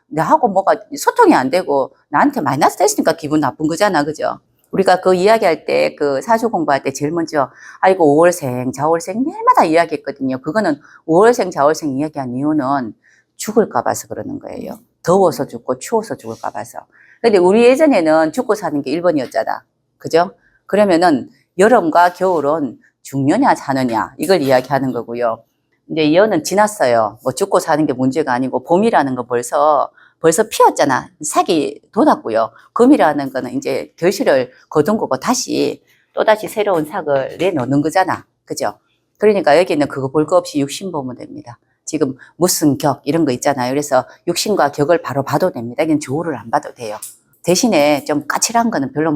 A: 나하고 뭐가 소통이 안 되고 나한테 마이너스 됐으니까 기분 나쁜 거잖아. 그죠? 우리가 이야기할 때 사주 공부할 때 제일 먼저 아이고 5월생, 자월생 매일마다 이야기했거든요. 그거는 5월생, 자월생 이야기한 이유는 죽을까 봐서 그러는 거예요. 더워서 죽고 추워서 죽을까 봐서. 근데 우리 예전에는 죽고 사는 게 1번이었잖아. 그죠? 그러면은 여름과 겨울은 죽느냐 사느냐 이걸 이야기하는 거고요. 이제 여는 지났어요. 뭐 죽고 사는 게 문제가 아니고 봄이라는 거 벌써 피었잖아. 색이 돋았고요. 금이라는 거는 이제 결실을 거둔 거고 또다시 새로운 색을 내놓는 거잖아. 그죠? 그러니까 여기는 그거 볼 거 없이 육신 보면 됩니다. 지금 무슨 격 이런 거 있잖아요. 그래서 육신과 격을 바로 봐도 됩니다. 여기는 조우를 안 봐도 돼요. 대신에 좀 까칠한 거는 별로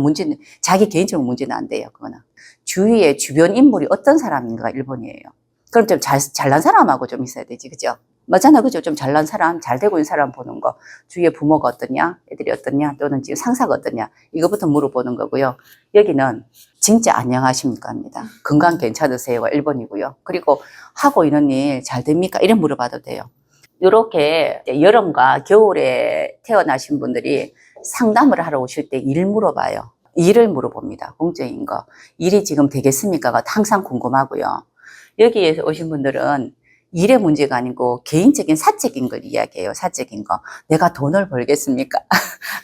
A: 자기 개인적으로 문제는 안 돼요. 그거는. 주위에 주변 인물이 어떤 사람인가가 1번이에요. 그럼 좀 잘난 사람하고 좀 있어야 되지. 그죠? 맞잖아. 그죠? 좀 잘난 사람, 잘 되고 있는 사람 보는 거. 주위에 부모가 어떠냐? 애들이 어떠냐? 또는 지금 상사가 어떠냐? 이거부터 물어보는 거고요. 여기는 진짜 안녕하십니까? 합니다. 건강 괜찮으세요가 1번이고요. 그리고 하고 있는 일 잘 됩니까? 이런 물어봐도 돼요. 이렇게 여름과 겨울에 태어나신 분들이 상담을 하러 오실 때 일 물어봐요. 일을 물어봅니다. 공적인 거. 일이 지금 되겠습니까가 항상 궁금하고요. 여기에 오신 분들은 일의 문제가 아니고 개인적인 사적인 걸 이야기해요. 사적인 거. 내가 돈을 벌겠습니까?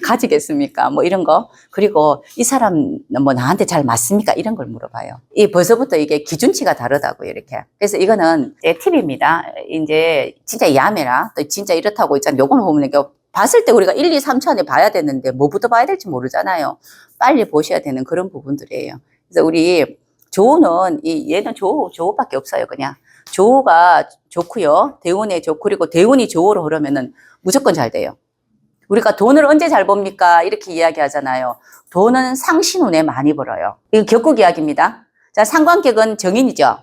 A: 가지겠습니까? 뭐 이런 거. 그리고 이 사람 뭐 나한테 잘 맞습니까? 이런 걸 물어봐요. 벌써부터 이게 기준치가 다르다고요. 이렇게. 그래서 이거는 제 팁입니다. 이제 진짜 야매라. 또 진짜 이렇다고 있잖아요. 요거만 보면 이게 봤을 때 우리가 1, 2, 3초 안에 봐야 되는데 뭐부터 봐야 될지 모르잖아요. 빨리 보셔야 되는 그런 부분들이에요. 그래서 우리 조우는 얘는 조우밖에 없어요. 그냥 조우가 좋고요. 대운에 좋고, 그리고 대운이 조우로 흐르면은 무조건 잘 돼요. 우리가 돈을 언제 잘 봅니까? 이렇게 이야기하잖아요. 돈은 상신운에 많이 벌어요. 이거 격국 이야기입니다. 자, 상관격은 정인이죠.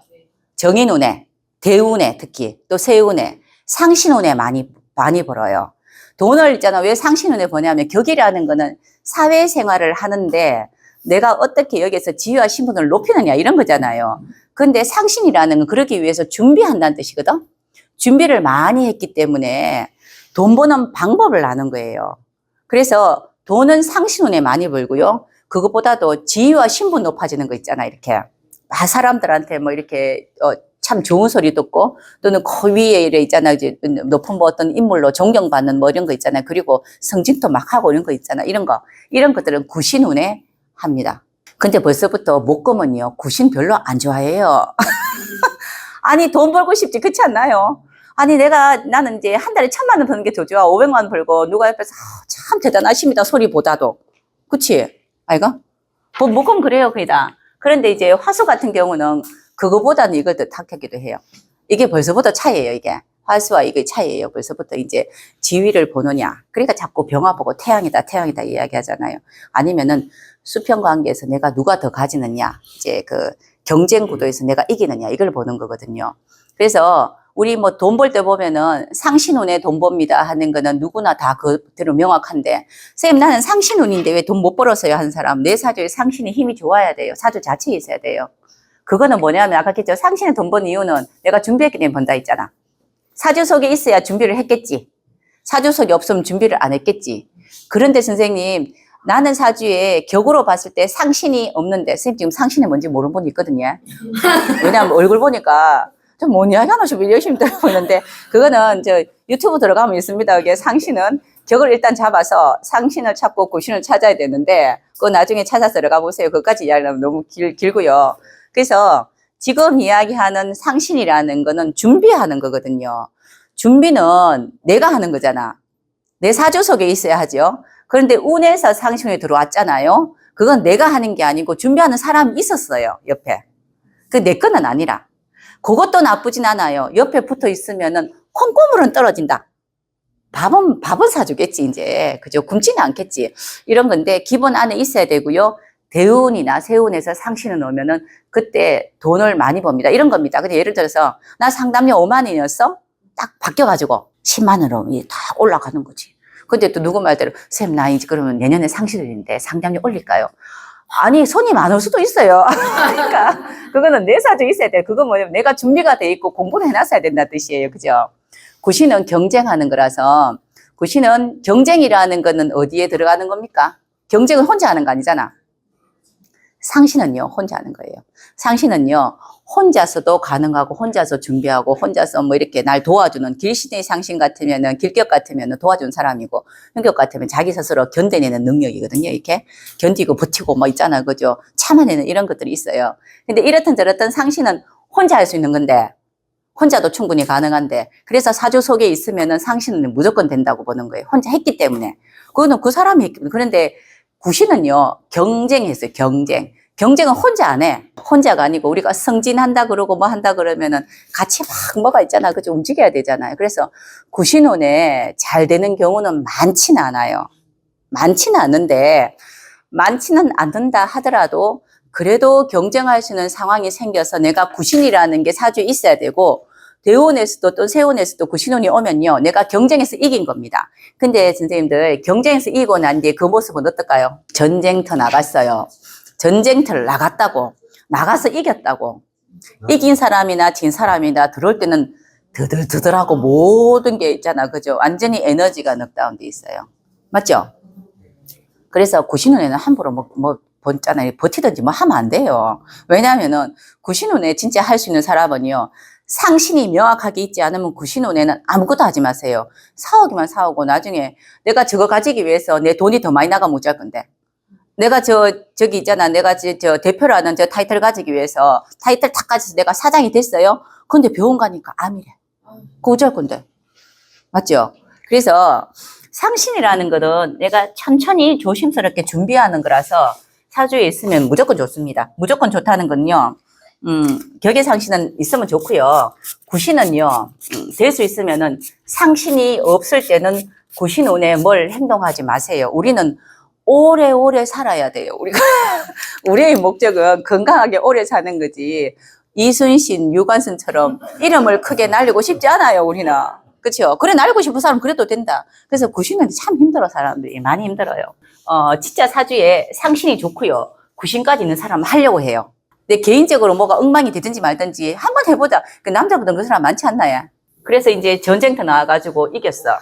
A: 정인운에, 대운에 특히 또 세운에, 상신운에 많이 벌어요. 돈을 있잖아. 왜 상신운에 버냐면 격이라는 거는 사회생활을 하는데 내가 어떻게 여기서 지위와 신분을 높이느냐 이런 거잖아요. 근데 상신이라는 건 그러기 위해서 준비한다는 뜻이거든. 준비를 많이 했기 때문에 돈 버는 방법을 아는 거예요. 그래서 돈은 상신운에 많이 벌고요. 그것보다도 지위와 신분 높아지는 거 있잖아. 이렇게 사람들한테 뭐 이렇게 참 좋은 소리 듣고, 또는 그 위에 이래 있잖아요. 이제 높은 뭐 어떤 인물로 존경받는 뭐 이런 거 있잖아요. 그리고 승진도 막 하고 이런 거 있잖아요. 이런 것들은 구신운에 합니다. 근데 벌써부터 목금은요, 구신 별로 안 좋아해요. 아니, 돈 벌고 싶지, 그렇지 않나요? 아니, 나는 이제 한 달에 1,000만 원 버는 게 더 좋아. 500만 원 벌고, 누가 옆에서, 참 대단하십니다. 소리보다도. 그치? 아이가? 뭐, 목금 그래요, 거의 다. 그런데 이제 화수 같은 경우는 그거보다는 이걸 더 탁하기도 해요. 이게 벌써부터 차이예요, 이게. 화수와 이게 차이예요. 벌써부터 이제 지위를 보느냐. 그러니까 자꾸 병화 보고 태양이다, 태양이다 이야기하잖아요. 아니면은 수평 관계에서 내가 누가 더 가지느냐. 이제 그 경쟁 구도에서 내가 이기느냐. 이걸 보는 거거든요. 그래서 우리 뭐 돈 벌 때 보면은 상신운에 돈 법니다 하는 거는 누구나 다 그대로 명확한데, 선생님 나는 상신운인데 왜 돈 못 벌었어요 한 사람. 내 사주에 상신의 힘이 좋아야 돼요. 사주 자체에 있어야 돼요. 그거는 뭐냐면 아까 했죠. 상신에 돈 번 이유는 내가 준비했기 때문에 번다 했잖아. 사주 속에 있어야 준비를 했겠지. 사주 속에 없으면 준비를 안 했겠지. 그런데 선생님 나는 사주에 격으로 봤을 때 상신이 없는데, 선생님 지금 상신이 뭔지 모르는 분이 있거든요. 왜냐하면 얼굴 보니까 좀 뭔 이야기 하나 싶어 열심히 들어보는데, 그거는 저 유튜브 들어가면 있습니다. 이게 상신은 격을 일단 잡아서 상신을 찾고 구신을 찾아야 되는데, 그거 나중에 찾아서 들어가 보세요. 그것까지 이야기하면 너무 길고요. 그래서 지금 이야기하는 상신이라는 거는 준비하는 거거든요. 준비는 내가 하는 거잖아. 내 사주 속에 있어야 하죠. 그런데 운에서 상신이 들어왔잖아요. 그건 내가 하는 게 아니고 준비하는 사람이 있었어요, 옆에. 그 내 거는 아니라. 그것도 나쁘진 않아요. 옆에 붙어 있으면은 콩고물은 떨어진다. 밥은 사주겠지, 이제. 그죠? 굶지는 않겠지. 이런 건데, 기본 안에 있어야 되고요. 대운이나 세운에서 상신을 넣으면은 그때 돈을 많이 법니다. 이런 겁니다. 근데 예를 들어서, 나 상담료 5만 원이었어? 딱 바뀌어가지고 10만 원으로 다 올라가는 거지. 근데 또 누구 말대로, 쌤, 나 이제 그러면 내년에 상신일인데 상담료 올릴까요? 아니, 손이 많을 수도 있어요. 그러니까, 그거는 내 사주에 있어야 돼. 그건 뭐냐면 내가 준비가 돼 있고 공부를 해놨어야 된다는 뜻이에요. 그죠? 구신은 경쟁하는 거라서, 구신은 경쟁이라는 거는 어디에 들어가는 겁니까? 경쟁은 혼자 하는 거 아니잖아. 상신은요, 혼자 하는 거예요. 상신은요, 혼자서도 가능하고, 혼자서 준비하고, 혼자서 뭐 이렇게 날 도와주는, 길신의 상신 같으면은, 길격 같으면은 도와주는 사람이고, 현격 같으면 자기 스스로 견뎌내는 능력이거든요. 이렇게 견디고 버티고 뭐 있잖아. 그죠? 참아내는 이런 것들이 있어요. 근데 이렇든 저렇든 상신은 혼자 할 수 있는 건데, 혼자도 충분히 가능한데, 그래서 사주 속에 있으면은 상신은 무조건 된다고 보는 거예요. 혼자 했기 때문에. 그거는 그 사람이 했기 때문에. 그런데 구신은요, 경쟁했어요, 경쟁. 경쟁은 혼자 안 해. 혼자가 아니고 우리가 승진한다 그러고 뭐 한다 그러면은 같이 막 뭐가 있잖아. 그죠? 움직여야 되잖아요. 그래서 구신운에 잘 되는 경우는 많지는 않아요. 많지는 않은데, 많지는 않는다 하더라도 그래도 경쟁할 수 있는 상황이 생겨서 내가 구신이라는 게 사주에 있어야 되고, 대운에서도 또 세운에서도 구신운이 오면요, 내가 경쟁에서 이긴 겁니다. 근데 선생님들 경쟁에서 이기고 난 뒤에 그 모습은 어떨까요? 전쟁터 나갔어요. 전쟁터를 나갔다고, 나가서 이겼다고. 이긴 사람이나 진 사람이나 들어올 때는 드들드들하고 모든 게 있잖아. 그죠? 완전히 에너지가 넉다운돼 있어요. 맞죠? 그래서 구신운에는 함부로 있잖아요. 버티든지 뭐 하면 안 돼요. 왜냐하면은 구신운에 진짜 할 수 있는 사람은요, 상신이 명확하게 있지 않으면 구신운에는 아무것도 하지 마세요. 사오기만 사오고 나중에 내가 저거 가지기 위해서 내 돈이 더 많이 나가면 어쩔 건데. 내가 저기 있잖아. 내가 저 대표라는 저 타이틀 가지기 위해서 타이틀 탁 가져서 내가 사장이 됐어요. 근데 병원 가니까 암이래. 그거 어쩔 건데. 맞죠? 그래서 상신이라는 거는 내가 천천히 조심스럽게 준비하는 거라서 사주에 있으면 무조건 좋습니다. 무조건 좋다는 건요. 격의 상신은 있으면 좋고요. 구신은요, 될 수 있으면은 상신이 없을 때는 구신운에 뭘 행동하지 마세요. 우리는 오래오래 살아야 돼요. 우리의 목적은 건강하게 오래 사는 거지. 이순신, 유관순처럼 이름을 크게 날리고 싶지 않아요, 우리는. 그렇죠? 그래, 날리고 싶은 사람 그래도 된다. 그래서 구신은 참 힘들어, 사람들이. 많이 힘들어요. 진짜 사주에 상신이 좋고요. 구신까지 있는 사람은 하려고 해요. 근데 개인적으로 뭐가 엉망이 되든지 말든지 한번 해보자. 그 남자보다 그 사람 많지 않나요? 그래서 이제 전쟁터 나와가지고 이겼어.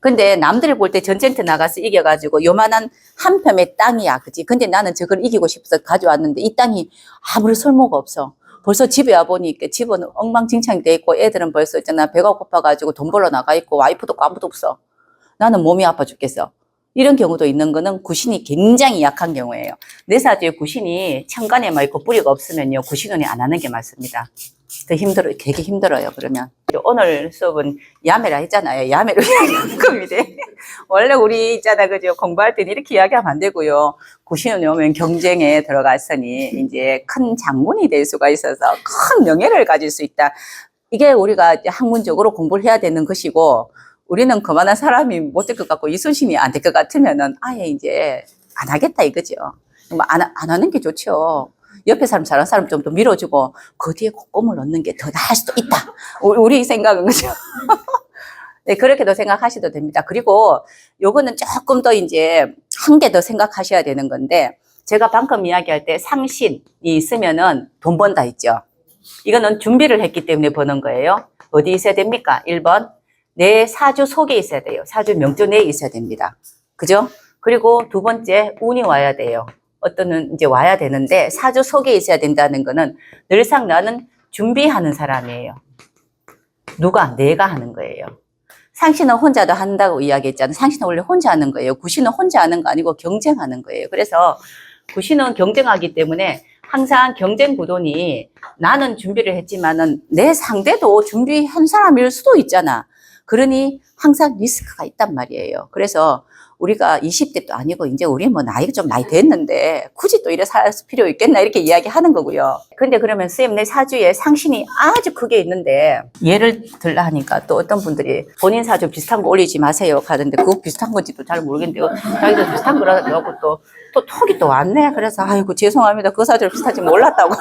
A: 근데 남들 볼 때 전쟁터 나가서 이겨가지고 요만한 한 뼘의 땅이야. 그치? 근데 나는 저걸 이기고 싶어서 가져왔는데 이 땅이 아무리 쓸모가 없어. 벌써 집에 와보니까 집은 엉망진창이 돼 있고 애들은 벌써 있잖아. 배가 고파가지고 돈 벌러 나가 있고 와이프도 없고 아무도 없어. 나는 몸이 아파 죽겠어. 이런 경우도 있는 거는 구신이 굉장히 약한 경우예요. 내 사주에 구신이 천간에만 있고 뿌리가 없으면요, 구신운이 안 하는 게 맞습니다. 더 되게 힘들어요, 그러면. 오늘 수업은 야매라 했잖아요. 야매로 이야기하는 겁니다. 원래 우리 있잖아, 그죠? 공부할 때는 이렇게 이야기하면 안 되고요. 구신운이 오면 경쟁에 들어갔으니 이제 큰 장군이 될 수가 있어서 큰 명예를 가질 수 있다. 이게 우리가 이제 학문적으로 공부를 해야 되는 것이고, 우리는 그만한 사람이 못 될 것 같고, 이순신이 안 될 것 같으면은 아예 이제 안 하겠다 이거죠. 뭐 안 하는 게 좋죠. 옆에 사람, 잘하는 사람 좀 더 밀어주고, 그 뒤에 꼼꼼을 넣는 게 더 나을 수도 있다. 우리 생각은 그죠. 네, 그렇게도 생각하셔도 됩니다. 그리고 요거는 조금 더 이제 한 개 더 생각하셔야 되는 건데, 제가 방금 이야기할 때 상신이 있으면은 돈 번다 했죠. 이거는 준비를 했기 때문에 버는 거예요. 어디 있어야 됩니까? 1번, 내 사주 속에 있어야 돼요. 사주 명조 내에 있어야 됩니다. 그죠? 그리고 두 번째, 운이 와야 돼요. 어떤은 이제 와야 되는데, 사주 속에 있어야 된다는 거는 늘상 나는 준비하는 사람이에요. 누가? 내가 하는 거예요. 상신은 혼자도 한다고 이야기했잖아요. 상신은 원래 혼자 하는 거예요. 구신은 혼자 하는 거 아니고 경쟁하는 거예요. 그래서 구신은 경쟁하기 때문에 항상 경쟁 구도니 나는 준비를 했지만은 내 상대도 준비한 사람일 수도 있잖아. 그러니 항상 리스크가 있단 말이에요. 그래서 우리가 20대도 아니고 이제 우리 뭐 나이가 좀 많이 됐는데 굳이 또 이래 살 필요 있겠나 이렇게 이야기하는 거고요. 근데 그러면 선생님 내 사주에 상신이 아주 크게 있는데 예를 들라 하니까 또 어떤 분들이 본인 사주 비슷한 거 올리지 마세요 하던데 그거 비슷한 건지도 잘 모르겠는데요. 자기도 비슷한 거라고 또 톡이 또 왔네. 그래서 아이고 죄송합니다. 그 사주를 비슷한지 몰랐다고.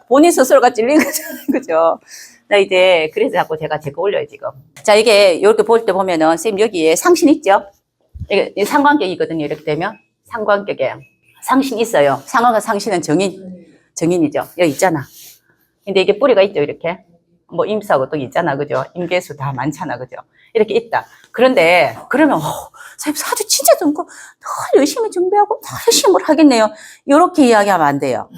A: 본인 스스로가 찔린 거잖아요. 그죠? 나 이제 그래서 자꾸 제가 제 거 올려요 지금. 자 이게 이렇게 볼 때 보면은 선생님 여기에 상신 있죠? 이게 상관격이거든요. 이렇게 되면 상관격에 상신 있어요. 상관과 상신은 정인이죠. 여기 있잖아. 근데 이게 뿌리가 있죠. 이렇게 뭐 임수하고 또 있잖아. 그죠? 임계수 다 많잖아. 그죠? 이렇게 있다. 그런데 그러면 선생님 사주 진짜 좋고 더 열심히 준비하고 더 열심히 뭘 하겠네요. 이렇게 이야기하면 안 돼요.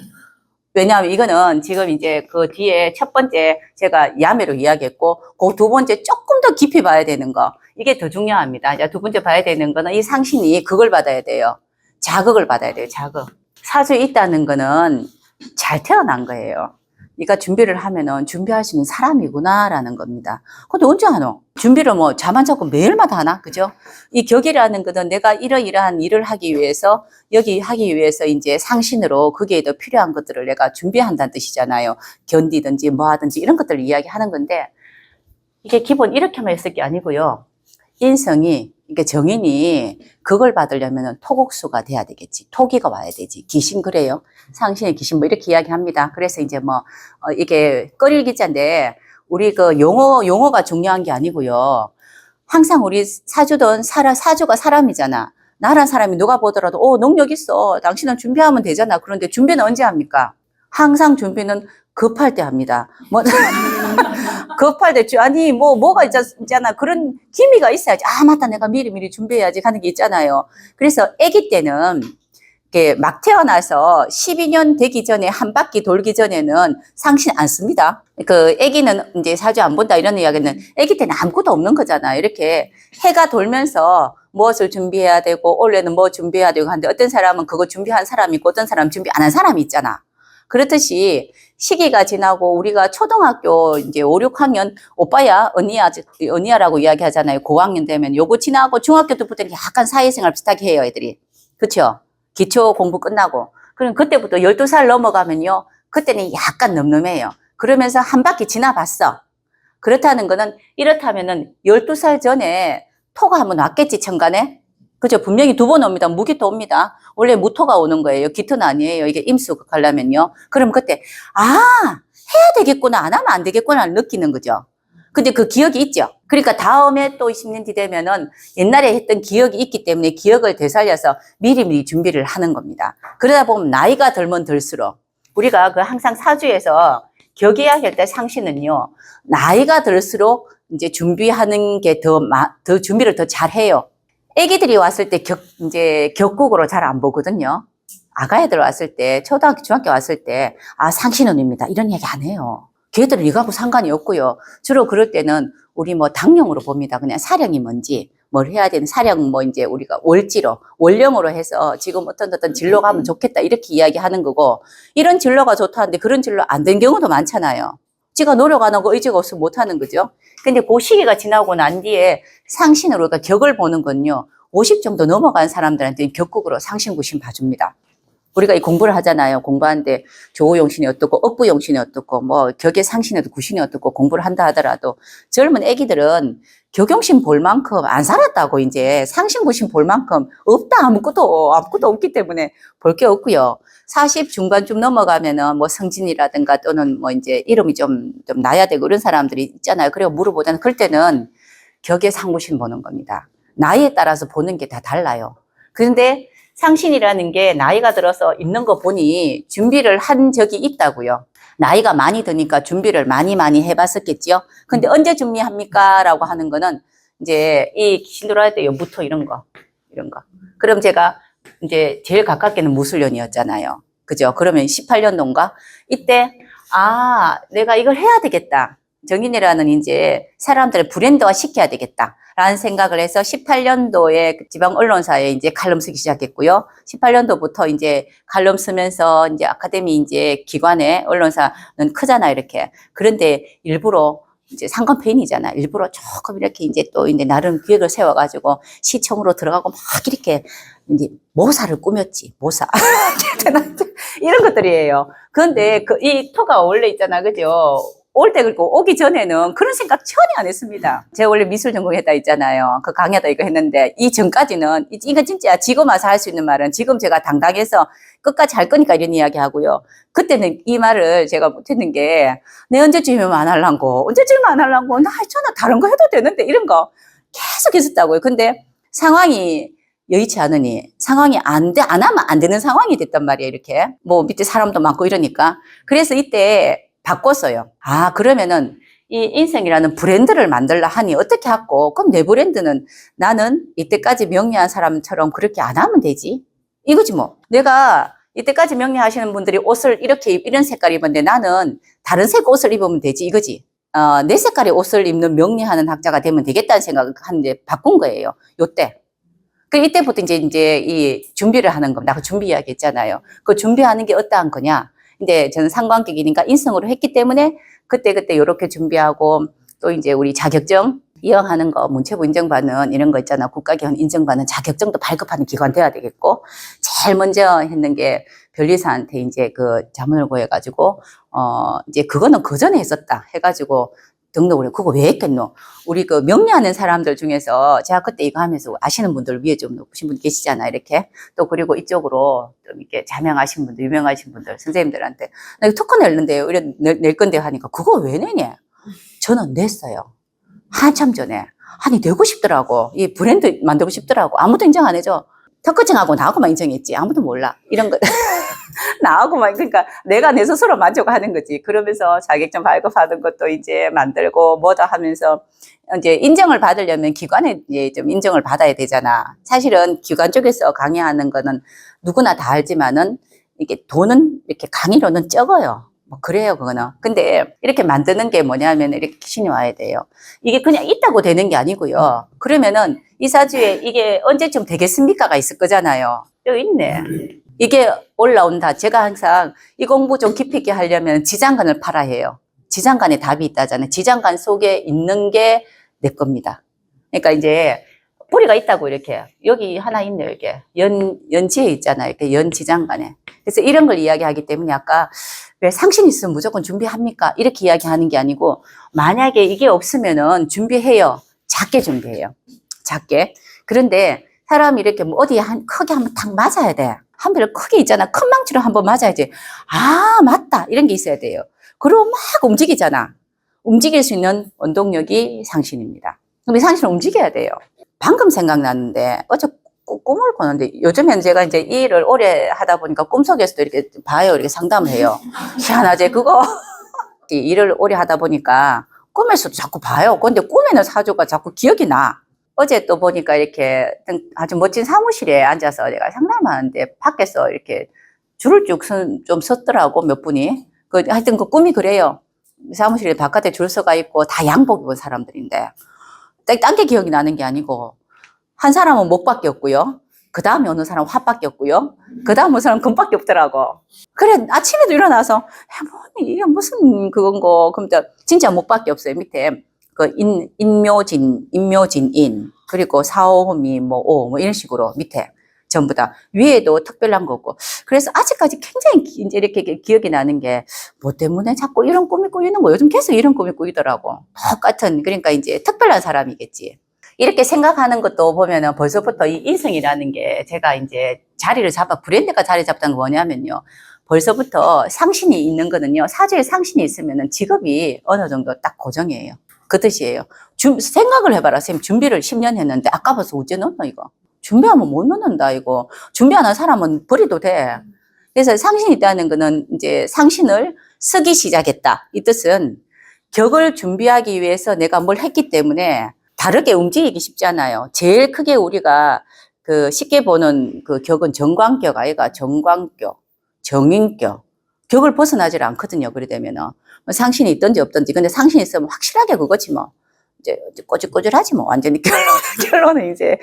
A: 왜냐하면 이거는 지금 이제 그 뒤에 첫 번째 제가 야매로 이야기했고 그 두 번째 조금 더 깊이 봐야 되는 거 이게 더 중요합니다. 두 번째 봐야 되는 거는 이 상신이 그걸 받아야 돼요. 자극을 받아야 돼요. 자극. 사주에 있다는 거는 잘 태어난 거예요. 네가 준비를 하면은 준비할 수 있는 사람이구나라는 겁니다. 근데 언제 하노? 준비를 뭐 잠 안 자고 매일마다 하나? 그죠? 이 격이라는 거는 내가 이러이러한 일을 하기 위해서 여기 하기 위해서 이제 상신으로 거기에 더 필요한 것들을 내가 준비한다는 뜻이잖아요. 견디든지 뭐 하든지 이런 것들을 이야기하는 건데 이게 기본 이렇게만 했을 게 아니고요. 인성이 그러니까 정인이 그걸 받으려면 토국수가 돼야 되겠지. 토기가 와야 되지. 귀신 그래요. 상신의 귀신 뭐 이렇게 이야기합니다. 그래서 이제 뭐 이게 끌일 기자인데 우리 그 용어가 중요한 게 아니고요. 항상 우리 사주든 사주가 사람이잖아. 나란 사람이 누가 보더라도 능력 있어. 당신은 준비하면 되잖아. 그런데 준비는 언제 합니까? 항상 준비는 급할 때 합니다. 뭐 급할 때 아니 뭐가 있잖아. 그런 기미가 있어야지. 아 맞다 내가 미리 준비해야지 하는 게 있잖아요. 그래서 아기 때는 이렇게 막 태어나서 12년 되기 전에 한 바퀴 돌기 전에는 상신 안 씁니다. 그 아기는 이제 사주 안 본다 이런 이야기는 아기 때는 아무것도 없는 거잖아요. 이렇게 해가 돌면서 무엇을 준비해야 되고 올해는 뭐 준비해야 되고 하는데 어떤 사람은 그거 준비한 사람이 있고 어떤 사람은 준비 안 한 사람이 있잖아. 그렇듯이 시기가 지나고 우리가 초등학교 이제 5, 6학년 오빠야 언니야라고 이야기하잖아요. 고학년 되면 요거 지나고 중학교 때부터는 약간 사회생활 비슷하게 해요, 애들이. 그렇죠? 기초 공부 끝나고. 그럼 그때부터 12살 넘어가면요. 그때는 약간 늠름해요. 그러면서 한 바퀴 지나봤어. 그렇다는 거는 이렇다면은 12살 전에 토가 한번 왔겠지, 천간에? 그죠? 분명히 두 번 옵니다. 무기토 옵니다. 원래 무토가 오는 거예요. 기토는 아니에요. 이게 임수 가려면요. 그럼 그때, 해야 되겠구나. 안 하면 안 되겠구나. 느끼는 거죠. 근데 그 기억이 있죠. 그러니까 다음에 또 10년 뒤 되면은 옛날에 했던 기억이 있기 때문에 기억을 되살려서 미리미리 준비를 하는 겁니다. 그러다 보면 나이가 들면 들수록 우리가 그 항상 사주에서 격이야 할 때 상신은요. 나이가 들수록 이제 준비하는 게 더 준비를 더 잘해요. 애기들이 왔을 때 이제 격국으로 잘 안 보거든요. 아가애들 왔을 때, 초등학교, 중학교 왔을 때, 상신운입니다. 이런 얘기 안 해요. 걔들은 이거하고 상관이 없고요. 주로 그럴 때는 우리 뭐 당령으로 봅니다. 그냥 사령이 뭔지, 뭘 해야 되는 사령 뭐 이제 우리가 월령으로 해서 지금 어떤 진로 가면 좋겠다. 이렇게 이야기하는 거고, 이런 진로가 좋다는데 그런 진로 안 된 경우도 많잖아요. 지가 노력 안 하고 의지가 없으면 못 하는 거죠. 근데 그 시기가 지나고 난 뒤에 상신으로 그러니까 격을 보는 건요. 50 정도 넘어간 사람들한테 격국으로 상신, 구신 봐줍니다. 우리가 이 공부를 하잖아요. 공부하는데 조호용신이 어떻고 억부용신이 어떻고 뭐 격의상신에도 구신이 어떻고 공부를 한다 하더라도 젊은 애기들은 격용신 볼 만큼 안 살았다고 이제 상신 구신 볼 만큼 없다. 아무것도 없기 때문에 볼 게 없고요. 40 중반쯤 넘어가면은 뭐 성진이라든가 또는 뭐 이제 이름이 좀 나야 되고 그런 사람들이 있잖아요. 그리고 물어보잖아요. 그럴 때는 격의상구신 보는 겁니다. 나이에 따라서 보는 게 다 달라요. 그런데 상신이라는 게 나이가 들어서 있는 거 보니 준비를 한 적이 있다고요. 나이가 많이 드니까 준비를 많이 해봤었겠지요. 근데 언제 준비합니까? 라고 하는 거는 이제 이 신도할 때 연부터 이런 거. 그럼 제가 이제 제일 가깝게는 무술년이었잖아요. 그죠? 그러면 18년도인가? 이때, 내가 이걸 해야 되겠다. 정인이라는 이제 사람들을 브랜드화 시켜야 되겠다. 라는 생각을 해서 18년도에 지방 언론사에 이제 칼럼 쓰기 시작했고요. 18년도부터 이제 칼럼 쓰면서 이제 아카데미 이제 기관에 언론사는 크잖아, 이렇게. 그런데 일부러 이제 상권페인이잖아. 일부러 조금 이렇게 이제 또 이제 나름 기획을 세워가지고 시청으로 들어가고 막 이렇게 이제 모사를 꾸몄지, 모사. 이런 것들이에요. 그런데 이 토가 원래 있잖아, 그죠? 올 때 그리고 오기 전에는 그런 생각 전혀 안 했습니다. 제가 원래 미술 전공했다 있잖아요. 그 강의하다 이거 했는데 이 전까지는 이건 진짜 지금 와서 할 수 있는 말은 지금 제가 당당해서 끝까지 할 거니까 이런 이야기 하고요. 그때는 이 말을 제가 못했는 게 내 언제쯤이면 안 할란고 언제쯤이면 안 할란고 나 있잖아 다른 거 해도 되는데 이런 거 계속 했었다고요. 근데 상황이 여의치 않으니 상황이 안 하면 안 되는 상황이 됐단 말이에요. 이렇게 뭐 밑에 사람도 많고 이러니까 그래서 이때 바꿨어요. 그러면은 이 인생이라는 브랜드를 만들라 하니 어떻게 하고 그럼 내 브랜드는 나는 이때까지 명리한 사람처럼 그렇게 안 하면 되지 이거지 뭐. 내가 이때까지 명리하시는 분들이 옷을 이렇게 이런 색깔 입었는데 나는 다른 색 옷을 입으면 되지 이거지. 내 색깔의 옷을 입는 명리하는 학자가 되면 되겠다는 생각을 하는데 바꾼 거예요. 요때. 그 이때부터 이제 이 준비를 하는 겁니다. 그 준비 이야기 했잖아요. 그 준비하는 게 어떠한 거냐. 근데 저는 상관격이니까 인성으로 했기 때문에 그때 이렇게 준비하고 또 이제 우리 자격증 이용하는 거 문체부 인정받는 이런 거 있잖아. 국가기관 인정받는 자격증도 발급하는 기관 돼야 되겠고 제일 먼저 했는 게 변리사한테 이제 그 자문을 구해가지고 이제 그거는 그 전에 했었다 해가지고 등록을 해. 그거 왜 했겠노? 우리 그 명리하는 사람들 중에서 제가 그때 이거 하면서 아시는 분들 위에 좀 높으신 분 계시잖아, 이렇게. 또 그리고 이쪽으로 좀 이렇게 자명하신 분들, 유명하신 분들, 선생님들한테 나 이거 특허 낼는데요. 이래 낼 건데 하니까 그거 왜 내냐? 저는 냈어요. 한참 전에. 아니, 내고 싶더라고. 이 브랜드 만들고 싶더라고. 아무도 인정 안 해줘. 특허증하고 나하고만 인정했지. 아무도 몰라. 이런 거. 나하고만, 그러니까 내가 내 스스로 만족하는 거지. 그러면서 자격증 발급하는 것도 이제 만들고 뭐다 하면서 이제 인정을 받으려면 기관에 이제 좀 인정을 받아야 되잖아. 사실은 기관 쪽에서 강의하는 거는 누구나 다 알지만은 이게 돈은 이렇게 강의로는 적어요. 뭐 그래요, 그거는. 근데 이렇게 만드는 게 뭐냐면 이렇게 신이 와야 돼요. 이게 그냥 있다고 되는 게 아니고요. 그러면은 이사주에 이게 언제쯤 되겠습니까가 있을 거잖아요. 여기 있네. 이게 올라온다. 제가 항상 이 공부 좀 깊이 있게 하려면 지장간을 팔아야 해요. 지장간에 답이 있다잖아요. 지장간 속에 있는 게 내 겁니다. 그러니까 이제 뿌리가 있다고 이렇게. 여기 하나 있네요, 이게. 연지에 있잖아요. 이렇게 연지장간에. 그래서 이런 걸 이야기하기 때문에 아까 왜 상신 있으면 무조건 준비합니까? 이렇게 이야기하는 게 아니고 만약에 이게 없으면은 준비해요. 작게 준비해요. 작게. 그런데 사람이 이렇게 뭐 어디에 크게 한번 탁 맞아야 돼. 한 배를 크게 있잖아. 큰 망치로 한번 맞아야지. 맞다. 이런 게 있어야 돼요. 그리고 막 움직이잖아. 움직일 수 있는 원동력이 상신입니다. 근데 상신은 움직여야 돼요. 방금 생각났는데 어제 꿈을 꾸는데 요즘엔 제가 이제 이 일을 오래 하다 보니까 꿈속에서도 이렇게 봐요. 이렇게 상담을 해요. 희한하지 그거. 이 일을 오래 하다 보니까 꿈에서도 자꾸 봐요. 근데 꿈에는 사주가 자꾸 기억이 나. 어제 또 보니까 이렇게 아주 멋진 사무실에 앉아서 내가 상담을 하는데 밖에서 이렇게 줄을 쭉 좀 섰더라고, 몇 분이. 하여튼 그 꿈이 그래요. 사무실에 바깥에 줄 서가 있고 다 양복 입은 사람들인데. 딴 게 기억이 나는 게 아니고 한 사람은 목밖에 없고요. 그 다음에 어느 사람은 화밖에 없고요. 그 다음 어느 사람은 금밖에 없더라고. 그래, 아침에도 일어나서 이게 무슨 그건고. 그럼 진짜 목밖에 없어요. 밑에. 인묘진인, 그리고 사오미, 뭐 이런 식으로 밑에. 전부 다. 위에도 특별한 거고. 그래서 아직까지 굉장히 이제 이렇게 기억이 나는 게, 뭐 때문에 자꾸 이런 꿈이 꾸이는 거. 요즘 계속 이런 꿈이 꾸이더라고. 똑같은, 그러니까 이제 특별한 사람이겠지. 이렇게 생각하는 것도 보면은 벌써부터 이 인성이라는 게 제가 이제 자리를 잡아, 브랜드가 자리 잡다는 건 뭐냐면요. 벌써부터 상신이 있는 거는요. 사주에 상신이 있으면은 직업이 어느 정도 딱 고정이에요. 그 뜻이에요. 생각을 해봐라. 선생님 준비를 10년 했는데 아까 벌써 어째 넣노 이거. 준비하면 못 넣는다 이거. 준비 안 한 사람은 버려도 돼. 그래서 상신이 있다는 거는 이제 상신을 쓰기 시작했다. 이 뜻은 격을 준비하기 위해서 내가 뭘 했기 때문에 다르게 움직이기 쉽지 않아요. 제일 크게 우리가 그 쉽게 보는 그 격은 정관격 아이가 정관격, 정인격. 격을 벗어나질 않거든요. 그래 되면은 뭐 상신이 있든지 없든지. 근데 상신이 있으면 확실하게 그거지 뭐. 이제 꼬질꼬질하지 뭐. 완전히 결론은 이제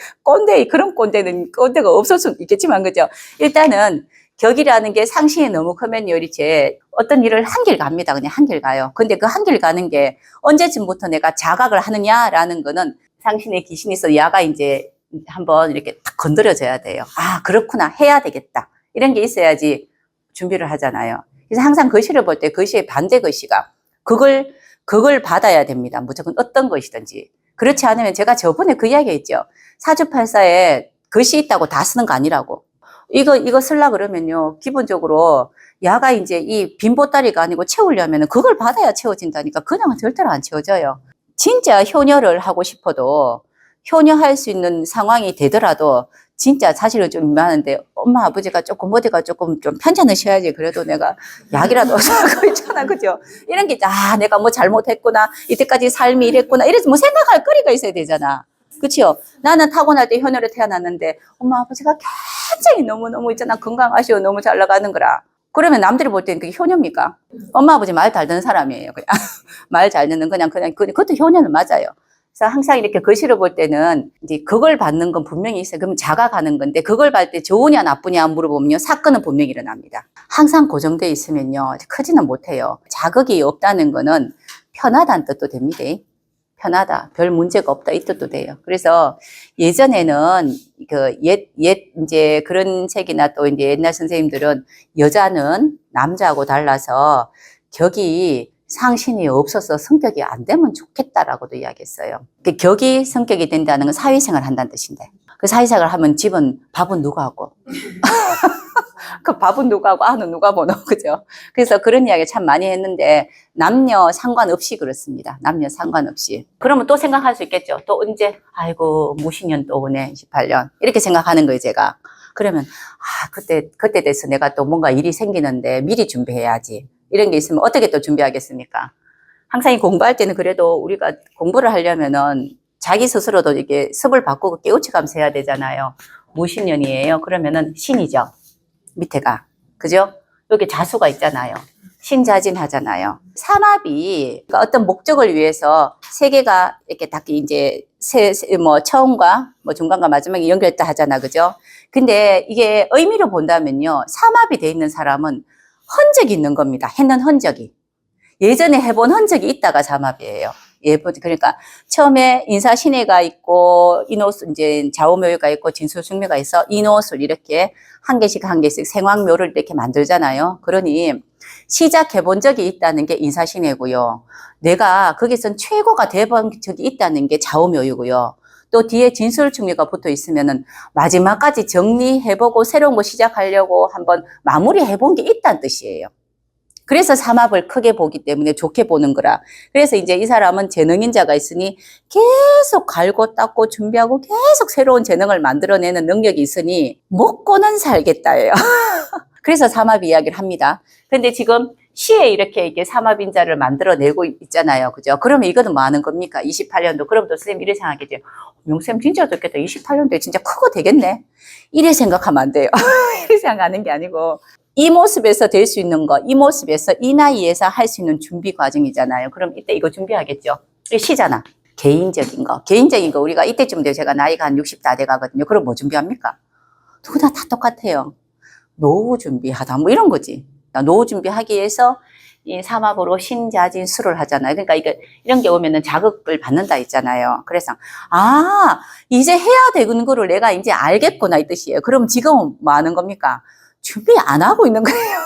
A: 그런 꼰대가 없을 수 있겠지만 그죠. 일단은 격이라는 게 상신이 너무 크면요, 이제 어떤 일을 한 길 갑니다. 그냥 한 길 가요. 근데 그 한 길 가는 게 언제쯤부터 내가 자각을 하느냐라는 거는 상신의 귀신이 있어 야가 이제 한번 이렇게 딱 건드려져야 돼요. 아, 그렇구나. 해야 되겠다. 이런 게 있어야지 준비를 하잖아요. 그래서 항상 글씨를 볼 때 글씨의 반대 글씨가 그걸 받아야 됩니다. 무조건 어떤 것이든지. 그렇지 않으면 제가 저번에 그 이야기 했죠. 사주팔사에 글씨 있다고 다 쓰는 거 아니라고. 이거 쓰려 그러면요. 기본적으로 야가 이제 이 빈 보따리가 아니고 채우려면 그걸 받아야 채워진다니까. 그냥은 절대로 안 채워져요. 진짜 효녀를 하고 싶어도 효녀할 수 있는 상황이 되더라도 진짜 사실은 좀 많은데 엄마 아버지가 조금 어디가 조금 좀 편찮을 쉬어야지. 그래도 내가 약이라도 사고 있잖아. 그죠? 이런 게 내가 뭐 잘못했구나. 이때까지 삶이 이랬구나. 이래서 뭐 생각할 거리가 있어야 되잖아. 그치요? 나는 타고날 때 효녀로 태어났는데 엄마 아버지가 굉장히 너무너무 있잖아. 건강하시고 너무 잘 나가는 거라. 그러면 남들이 볼 때는 그게 효녀입니까? 엄마 아버지 말 잘 듣는 사람이에요. 그냥 말 잘 듣는 그냥 그것도 효녀는 맞아요. 그래서 항상 이렇게 글씨를 볼 때는 이제 그걸 받는 건 분명히 있어요. 그러면 자각하는 건데 그걸 받을 때 좋으냐 나쁘냐 물어보면요. 사건은 분명히 일어납니다. 항상 고정되어 있으면요. 크지는 못해요. 자극이 없다는 거는 편하다는 뜻도 됩니다. 편하다. 별 문제가 없다. 이 뜻도 돼요. 그래서 예전에는 이제 그런 책이나 또 이제 옛날 선생님들은 여자는 남자하고 달라서 격이 상신이 없어서 성격이 안 되면 좋겠다라고도 이야기했어요. 격이 성격이 된다는 건 사회생활 한다는 뜻인데. 그 사회생활 하면 밥은 누가 하고? 그 밥은 누가 하고 아는 누가 보노. 그죠? 그래서 그런 이야기 참 많이 했는데 남녀 상관없이 그렇습니다. 남녀 상관없이. 그러면 또 생각할 수 있겠죠. 또 언제? 아이고 무신년 또 오네. 28년. 이렇게 생각하는 거예요, 제가. 그러면 그때 돼서 내가 또 뭔가 일이 생기는데 미리 준비해야지. 이런 게 있으면 어떻게 또 준비하겠습니까? 항상 이 공부할 때는 그래도 우리가 공부를 하려면은 자기 스스로도 이렇게 습을 바꾸고 깨우쳐가면서 해야 되잖아요. 무신년이에요. 그러면은 신이죠. 밑에가. 그죠? 여기 자수가 있잖아요. 신자진 하잖아요. 삼합이 그러니까 어떤 목적을 위해서 세 개가 이렇게 딱 이제 뭐 처음과 뭐 중간과 마지막에 연결했다 하잖아. 그죠? 근데 이게 의미로 본다면요. 삼합이 돼 있는 사람은 흔적이 있는 겁니다. 했는 흔적이. 예전에 해본 흔적이 있다가 삼합이에요. 그러니까 처음에 인사신해가 있고 인호술 이제 좌우묘가 있고 진술승묘가 있어 인호술 이렇게 한 개씩 생황묘를 이렇게 만들잖아요. 그러니 시작해본 적이 있다는 게 인사신해고요. 내가 거기선 최고가 돼본 적이 있다는 게 좌우묘이고요. 또 뒤에 진술충묘가 붙어 있으면은 마지막까지 정리해보고 새로운 거 시작하려고 한번 마무리해본 게 있다는 뜻이에요. 그래서 삼합을 크게 보기 때문에 좋게 보는 거라. 그래서 이제 이 사람은 재능인자가 있으니 계속 갈고 닦고 준비하고 계속 새로운 재능을 만들어내는 능력이 있으니 먹고는 살겠다예요. 그래서 삼합 이야기를 합니다. 근데 지금 시에 이렇게 삼합인자를 만들어내고 있잖아요. 그죠? 그러면 이거는 뭐 하는 겁니까? 28년도. 그럼 또 선생님 이래 생각하겠죠. 명쌤 진짜 좋겠다. 28년도에 진짜 크고 되겠네. 이래 생각하면 안 돼요. 이래 생각하는 게 아니고 이 모습에서 될 수 있는 거, 이 모습에서 이 나이에서 할 수 있는 준비 과정이잖아요. 그럼 이때 이거 준비하겠죠. 이게 시잖아. 개인적인 거 우리가 이때쯤 돼요. 제가 나이가 한 60 다 돼가거든요. 그럼 뭐 준비합니까? 누구나 다 똑같아요. 노후 준비하다 뭐 이런 거지. 노후 준비하기 위해서 이 삼합으로 신자진수를 하잖아요. 그러니까 이런 게 오면은 자극을 받는다 있잖아요. 그래서, 아, 이제 해야 되는 거를 내가 이제 알겠구나, 이 뜻이에요. 그럼 지금 뭐 하는 겁니까? 준비 안 하고 있는 거예요.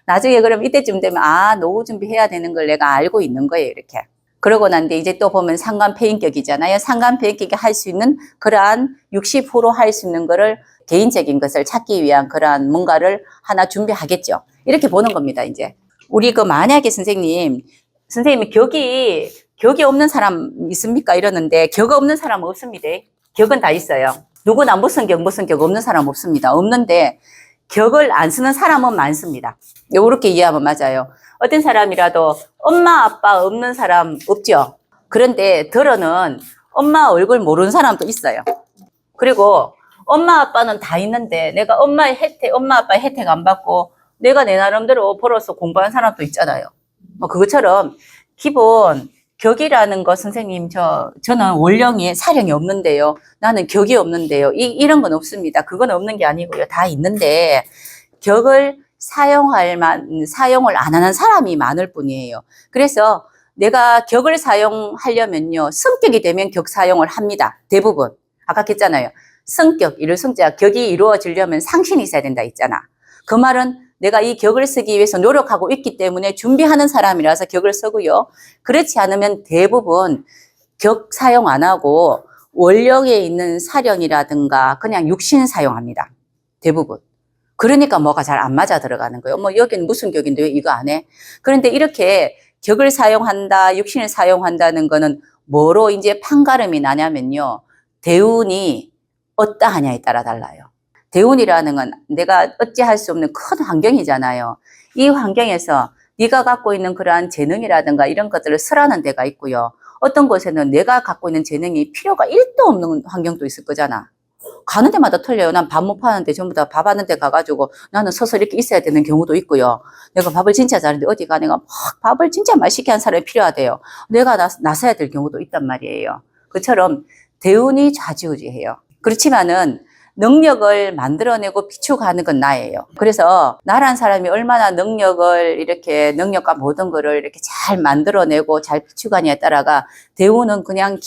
A: 나중에 그럼 이때쯤 되면, 아, 노후 준비해야 되는 걸 내가 알고 있는 거예요, 이렇게. 그러고 난 뒤에 이제 또 보면 상관폐인격이잖아요. 상관폐인격이 할 수 있는 그러한 60% 할 수 있는 거를 개인적인 것을 찾기 위한 그러한 뭔가를 하나 준비하겠죠. 이렇게 보는 겁니다, 이제. 우리 만약에 선생님이 격이 없는 사람 있습니까? 이러는데, 격 없는 사람 없습니다. 격은 다 있어요. 누구나 무슨 격 없는 사람 없습니다. 없는데, 격을 안 쓰는 사람은 많습니다. 이렇게 이해하면 맞아요. 어떤 사람이라도 엄마, 아빠 없는 사람 없죠? 그런데 덜어는 엄마 얼굴 모르는 사람도 있어요. 그리고 엄마, 아빠는 다 있는데 내가 엄마 아빠의 혜택 안 받고 내가 내 나름대로 벌어서 공부한 사람도 있잖아요. 뭐 그것처럼 기본 격이라는 거 선생님 저는 월령이 사령이 없는데요. 나는 격이 없는데요. 이런 건 없습니다. 그건 없는 게 아니고요. 다 있는데 격을 사용을 안 하는 사람이 많을 뿐이에요. 그래서 내가 격을 사용하려면요. 성격이 되면 격 사용을 합니다. 대부분. 아까 했잖아요. 성격, 일성자, 격이 이루어지려면 상신이 있어야 된다 했잖아. 그 말은 내가 이 격을 쓰기 위해서 노력하고 있기 때문에 준비하는 사람이라서 격을 쓰고요. 그렇지 않으면 대부분 격 사용 안 하고 원령에 있는 사령이라든가 그냥 육신 사용합니다. 대부분. 그러니까 뭐가 잘 안 맞아 들어가는 거예요. 뭐 여기는 무슨 격인데 왜 이거 안 해? 그런데 이렇게 격을 사용한다, 육신을 사용한다는 거는 뭐로 이제 판가름이 나냐면요. 대운이 어떠하냐에 따라 달라요. 대운이라는 건 내가 어찌할 수 없는 큰 환경이잖아요. 이 환경에서 네가 갖고 있는 그러한 재능이라든가 이런 것들을 쓰라는 데가 있고요. 어떤 곳에는 내가 갖고 있는 재능이 필요가 1도 없는 환경도 있을 거잖아. 가는 데마다 틀려요. 난 밥 못 파는데 전부 다 밥 하는 데 가가지고 나는 서서 이렇게 있어야 되는 경우도 있고요. 내가 밥을 진짜 잘하는데 어디 가 내가 막 밥을 진짜 맛있게 한 사람이 필요하대요. 내가 나서야 될 경우도 있단 말이에요. 그처럼 대운이 좌지우지해요. 그렇지만은 능력을 만들어내고 비추가는 건 나예요. 그래서 나란 사람이 얼마나 능력과 모든 거를 이렇게 잘 만들어내고 잘 비추가냐에 따라가 대우는 그냥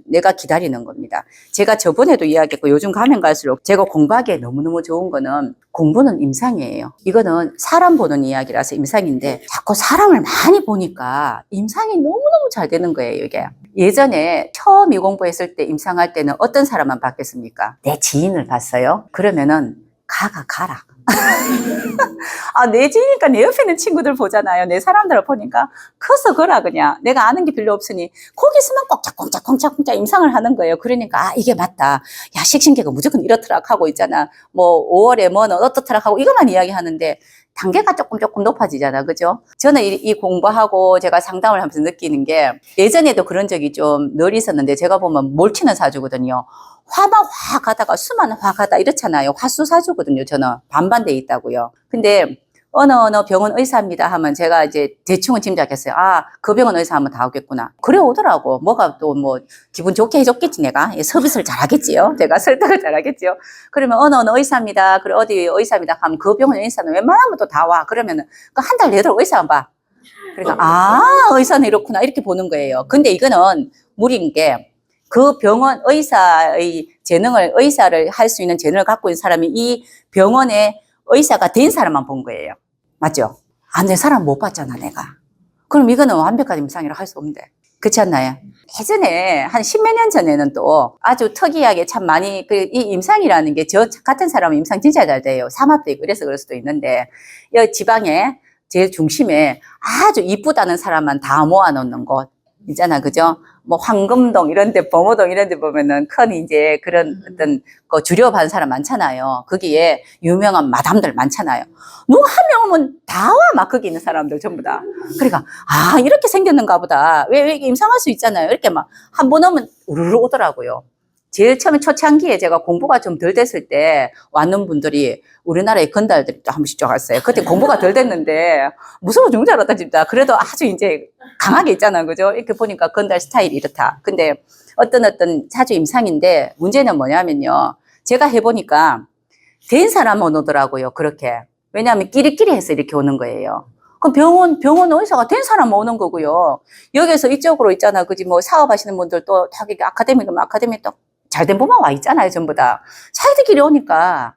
A: 내가 기다리는 겁니다. 제가 저번에도 이야기했고 요즘 가면 갈수록 제가 공부하기에 너무너무 좋은 거는 공부는 임상이에요. 이거는 사람 보는 이야기라서 임상인데 자꾸 사람을 많이 보니까 임상이 너무너무 잘 되는 거예요, 이게. 예전에 처음 이 공부했을 때 임상할 때는 어떤 사람만 봤겠습니까? 내 지인을 봤어요. 그러면은 가라. 아, 내 지인이니까 내 옆에 있는 친구들 보잖아요. 내 사람들을 보니까 커서 거라 그냥. 내가 아는 게 별로 없으니 거기 있으면 꽁짝꽁짝 임상을 하는 거예요. 그러니까 아, 이게 맞다. 야, 식신계가 무조건 이렇더라 하고 있잖아. 뭐 5월에 뭐는 어떻더라 하고 이것만 이야기하는데 단계가 조금 높아지잖아. 그죠? 저는 이 공부하고 제가 상담을 하면서 느끼는 게 예전에도 그런 적이 좀 늘 있었는데 제가 보면 몰치는 사주거든요. 화만 확 가다가 수만 확 가다 이렇잖아요. 화수 사주거든요. 저는 반반돼 있다고요. 근데 어느 병원 의사입니다 하면 제가 이제 대충은 짐작했어요. 아, 그 병원 의사 하면 다 오겠구나. 그래 오더라고. 뭐가 또 뭐 기분 좋게 해줬겠지 내가. 서비스를 잘하겠지요. 제가 설득을 잘하겠지요. 그러면 어느 의사입니다. 그래 어디 의사입니다 하면 그 병원 의사는 웬만하면 또 다 와. 그러면은 그 한 달 내도록 의사 봐. 그러니까 아, 의사는 이렇구나 이렇게 보는 거예요. 근데 이거는 무리인 게 그 병원 의사를 할 수 있는 재능을 갖고 있는 사람이 이 병원의 의사가 된 사람만 본 거예요. 맞죠? 아, 내 사람 못 봤잖아, 내가. 그럼 이거는 완벽한 임상이라 할 수 없는데. 그렇지 않나요? 예전에 한 십몇 년 전에는 또 아주 특이하게 참 많이 이 임상이라는 게 저 같은 사람은 임상 진짜 잘 돼요. 삼합도 있고 그래서 그럴 수도 있는데 이 지방에 제일 중심에 아주 이쁘다는 사람만 다 모아놓는 곳 있잖아, 그죠? 뭐 황금동 이런 데, 범어동 이런 데 보면은 큰 이제 그런 어떤 거 주려반 사람 많잖아요. 거기에 유명한 마담들 많잖아요. 누구 한 명 오면 다 와, 막 거기 있는 사람들 전부 다. 그러니까 아, 이렇게 생겼는가 보다. 왜 임상할 수 있잖아요. 이렇게 막 한 번 오면 우르르 오더라고요. 제일 처음에 초창기에 제가 공부가 좀 덜 됐을 때 왔는 분들이 우리나라의 건달들이 또 한 번씩 쫙 왔어요. 그때 공부가 덜 됐는데 무서워 죽는 줄 알았다 진짜. 그래도 아주 이제 강하게 있잖아, 그죠? 이렇게 보니까 건달 스타일이 이렇다. 근데 어떤 사주 임상인데 문제는 뭐냐면요. 제가 해보니까 된 사람은 오더라고요. 그렇게. 왜냐하면 끼리끼리 해서 이렇게 오는 거예요. 그럼 병원 의사가 된 사람 오는 거고요. 여기서 이쪽으로 있잖아. 그지? 뭐 사업하시는 분들도 다 아카데미면 아카데미 또 잘된 분만 와 있잖아요. 전부 다. 자기들끼리 오니까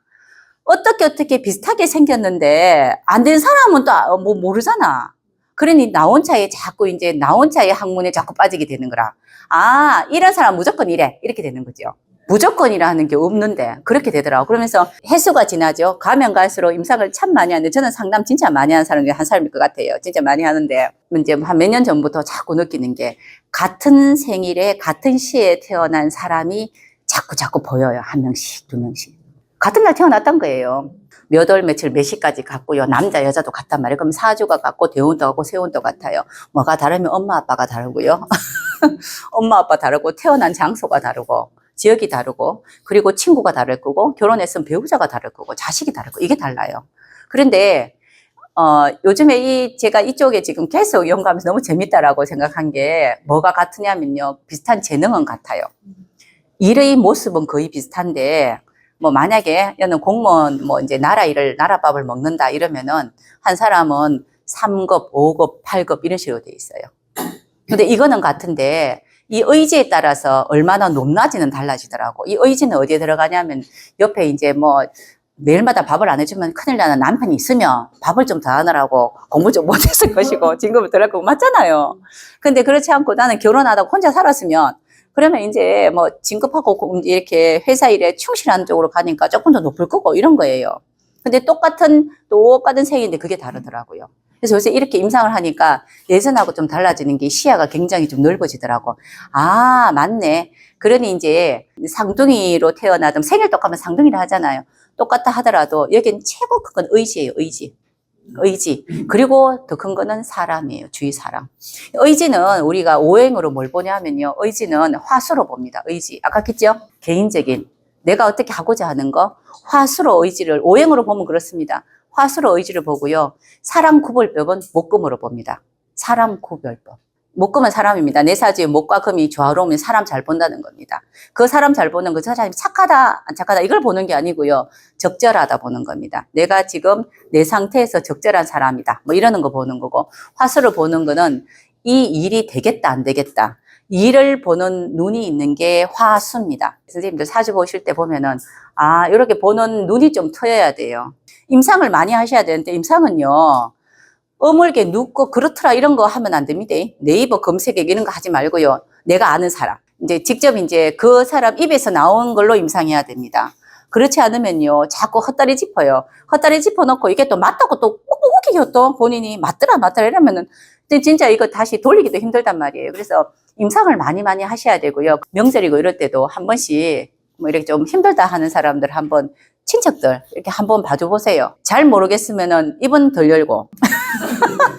A: 어떻게 비슷하게 생겼는데 안 된 사람은 또 뭐 모르잖아. 그러니 나 혼자에 자꾸 이제 나 혼자의 학문에 자꾸 빠지게 되는 거라. 아, 이런 사람 무조건 이래. 이렇게 되는 거죠. 무조건이라는 게 없는데 그렇게 되더라고. 그러면서 횟수가 지나죠. 가면 갈수록 임상을 참 많이 하는데 저는 상담 진짜 많이 하는 사람 중에 한 사람일 것 같아요. 진짜 많이 하는데 이제 한 몇 년 전부터 자꾸 느끼는 게 같은 생일에 같은 시에 태어난 사람이 자꾸 보여요. 한 명씩, 두 명씩. 같은 날 태어났단 거예요. 몇 월 며칠 몇 시까지 같고요. 남자 여자도 같단 말이에요. 그럼 사주가 같고 대운도 같고 세운도 같아요. 뭐가 다르면 엄마 아빠가 다르고요. 엄마 아빠 다르고 태어난 장소가 다르고 지역이 다르고 그리고 친구가 다를 거고 결혼했으면 배우자가 다를 거고 자식이 다를 거고 이게 달라요. 그런데 요즘에 제가 이쪽에 지금 계속 연구하면서 너무 재밌다라고 생각한 게 뭐가 같으냐면요. 비슷한 재능은 같아요. 일의 모습은 거의 비슷한데 뭐 만약에 얘는 공무원 뭐 이제 나라밥을 먹는다 이러면은 한 사람은 3급, 5급, 8급 이런 식으로 돼 있어요. 근데 이거는 같은데 이 의지에 따라서 얼마나 높낮이는 달라지더라고. 이 의지는 어디에 들어가냐면 옆에 이제 뭐 매일마다 밥을 안 해주면 큰일 나는 남편이 있으면 밥을 좀 더 하느라고 공부 좀 못했을 것이고 진급을 덜 할 거고 맞잖아요. 근데 그렇지 않고 나는 결혼하다가 혼자 살았으면 그러면 이제 뭐 진급하고 이렇게 회사 일에 충실한 쪽으로 가니까 조금 더 높을 거고 이런 거예요. 근데 똑같은 생인데 그게 다르더라고요. 그래서 요새 이렇게 임상을 하니까 예전하고 좀 달라지는 게 시야가 굉장히 좀 넓어지더라고. 아, 맞네. 그러니 이제 상둥이로 태어나든 생일 똑같으면 상둥이를 하잖아요. 똑같다 하더라도 여긴 최고 큰 건 의지예요, 의지. 의지. 그리고 더 큰 거는 사람이에요, 주위 사람. 의지는 우리가 오행으로 뭘 보냐면요. 의지는 화수로 봅니다, 의지. 아까 했죠? 개인적인. 내가 어떻게 하고자 하는 거. 화수로 의지를, 오행으로 보면 그렇습니다. 화수로 의지를 보고요. 사람 구별법은 목금으로 봅니다. 사람 구별법. 목금은 사람입니다. 내 사주에 목과 금이 조화로우면 사람 잘 본다는 겁니다. 그 사람 잘 보는 그 사람이 착하다, 안 착하다 이걸 보는 게 아니고요. 적절하다 보는 겁니다. 내가 지금 내 상태에서 적절한 사람이다. 뭐 이러는 거 보는 거고 화수를 보는 거는 이 일이 되겠다, 안 되겠다. 일을 보는 눈이 있는 게 화수입니다. 선생님들 사주 보실 때 보면은 아, 이렇게 보는 눈이 좀 트여야 돼요. 임상을 많이 하셔야 되는데 임상은요. 어물게 눕고 그렇더라 이런 거 하면 안 됩니다. 네이버 검색에 이런 거 하지 말고요. 내가 아는 사람. 이제 직접 이제 그 사람 입에서 나온 걸로 임상해야 됩니다. 그렇지 않으면요. 자꾸 헛다리 짚어요. 헛다리 짚어놓고 이게 또 맞다고 또 웃기게 또 본인이 맞더라 이러면은 진짜 이거 다시 돌리기도 힘들단 말이에요. 그래서 임상을 많이 하셔야 되고요. 명절이고 이럴 때도 한 번씩 뭐 이렇게 좀 힘들다 하는 사람들 한번 친척들 이렇게 한번 봐줘보세요. 잘 모르겠으면은 입은 덜 열고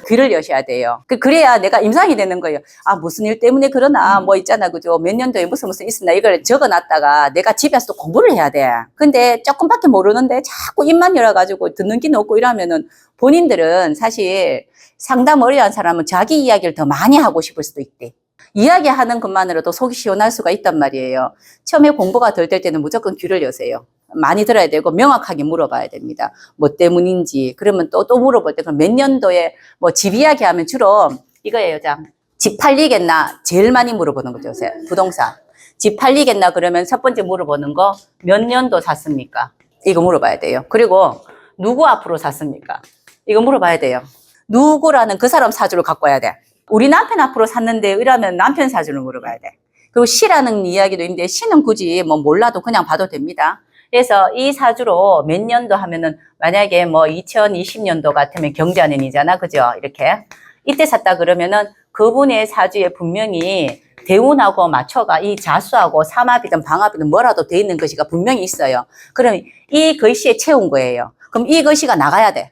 A: 귀를 여셔야 돼요. 그래야 내가 임상이 되는 거예요. 아, 무슨 일 때문에 그러나, 뭐 있잖아, 그죠? 몇 년도에 무슨 있었나, 이걸 적어 놨다가 내가 집에서 또 공부를 해야 돼. 근데 조금밖에 모르는데 자꾸 입만 열어가지고 듣는 기는 없고 이러면은 본인들은 사실 상담 어려운 사람은 자기 이야기를 더 많이 하고 싶을 수도 있대. 이야기하는 것만으로도 속이 시원할 수가 있단 말이에요. 처음에 공부가 덜 될 때는 무조건 귀를 여세요. 많이 들어야 되고 명확하게 물어봐야 됩니다. 뭐 때문인지. 그러면 또 물어볼 때 그럼 몇 년도에 뭐 집 이야기하면 주로 이거예요. 자, 집 팔리겠나 제일 많이 물어보는 거죠. 요새 부동산. 집 팔리겠나 그러면 첫 번째 물어보는 거 몇 년도 샀습니까? 이거 물어봐야 돼요. 그리고 누구 앞으로 샀습니까? 이거 물어봐야 돼요. 누구라는 그 사람 사주를 갖고 와야 돼. 우리 남편 앞으로 샀는데 이러면 남편 사주를 물어봐야 돼. 그리고 시라는 이야기도 있는데 시는 굳이 뭐 몰라도 그냥 봐도 됩니다. 그래서 이 사주로 몇 년도 하면은 만약에 뭐 2020년도 같으면 경자년이잖아. 그죠? 이렇게. 이때 샀다 그러면은 그분의 사주에 분명히 대운하고 맞춰가 이 자수하고 삼합이든 방합이든 뭐라도 돼 있는 것이가 분명히 있어요. 그럼 이 글씨에 채운 거예요. 그럼 이 글씨가 나가야 돼.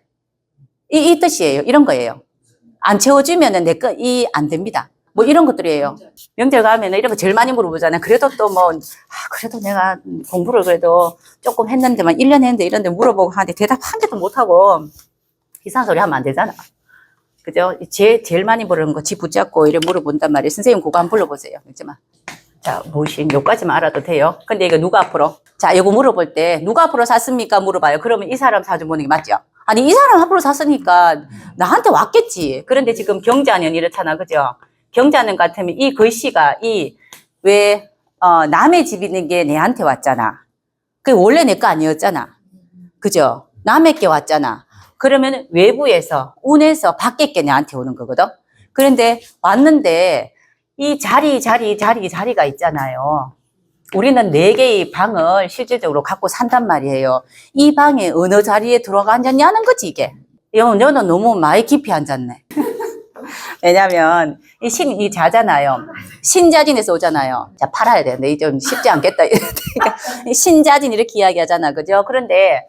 A: 이 뜻이에요. 이런 거예요. 안 채워주면은 안 됩니다. 뭐 이런 것들이에요. 명절 가면 이런 거 제일 많이 물어보잖아요. 그래도 또 뭐, 그래도 내가 공부를 그래도 조금 했는데만 1년 했는데 이런데 물어보고 하는데 대답 한 개도 못하고 이상한 소리 하면 안 되잖아. 그죠? 제일 많이 물어보는 거, 지 붙잡고 이래 물어본단 말이에요. 선생님 그거 한번 불러보세요. 잠깐만. 자, 요까지만 알아도 돼요. 근데 이거 누가 앞으로? 자, 이거 물어볼 때 누가 앞으로 샀습니까? 물어봐요. 그러면 이 사람 사주 보는 게 맞죠? 아니, 이 사람 앞으로 샀으니까 나한테 왔겠지. 그런데 지금 경자년 이렇잖아. 그죠? 경자년 같으면 이 글씨가 남의 집 있는 게 내한테 왔잖아. 그 원래 내 거 아니었잖아. 그죠? 남의 게 왔잖아. 그러면 외부에서, 운에서 밖에 게 내한테 오는 거거든? 그런데 왔는데 이 자리가 있잖아요. 우리는 4개의 방을 실질적으로 갖고 산단 말이에요. 이 방에 어느 자리에 들어가 앉았냐는 거지, 이게. 너는 너무 많이 깊이 앉았네. 왜냐면, 이 자잖아요. 신자진에서 오잖아요. 자, 팔아야 되는데, 좀 쉽지 않겠다. 신자진 이렇게 이야기하잖아. 그죠? 그런데,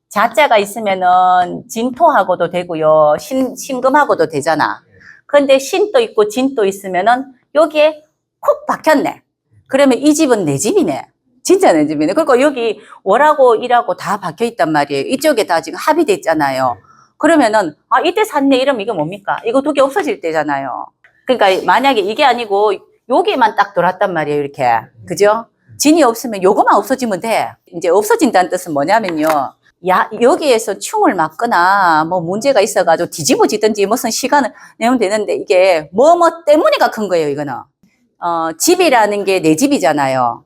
A: 자자가 있으면은, 진토하고도 되고요. 신금하고도 되잖아. 그런데 신도 있고 진도 있으면은, 여기에 콕 박혔네. 그러면 이 집은 내 집이네. 진짜 내 집이네. 그러니까 여기 월하고 일하고 다 박혀 있단 말이에요. 이쪽에 다 지금 합의돼 있잖아요. 그러면은, 이때 샀네. 이러면 이게 뭡니까? 이거 2개 없어질 때잖아요. 그러니까 만약에 이게 아니고 여기만 딱 돌았단 말이에요. 이렇게. 그죠? 진이 없으면 요거만 없어지면 돼. 이제 없어진다는 뜻은 뭐냐면요. 여기에서 충을 맞거나 뭐 문제가 있어가지고 뒤집어지든지 무슨 시간을 내면 되는데 이게 뭐 때문에가 큰 거예요. 이거는. 집이라는 게 내 집이잖아요.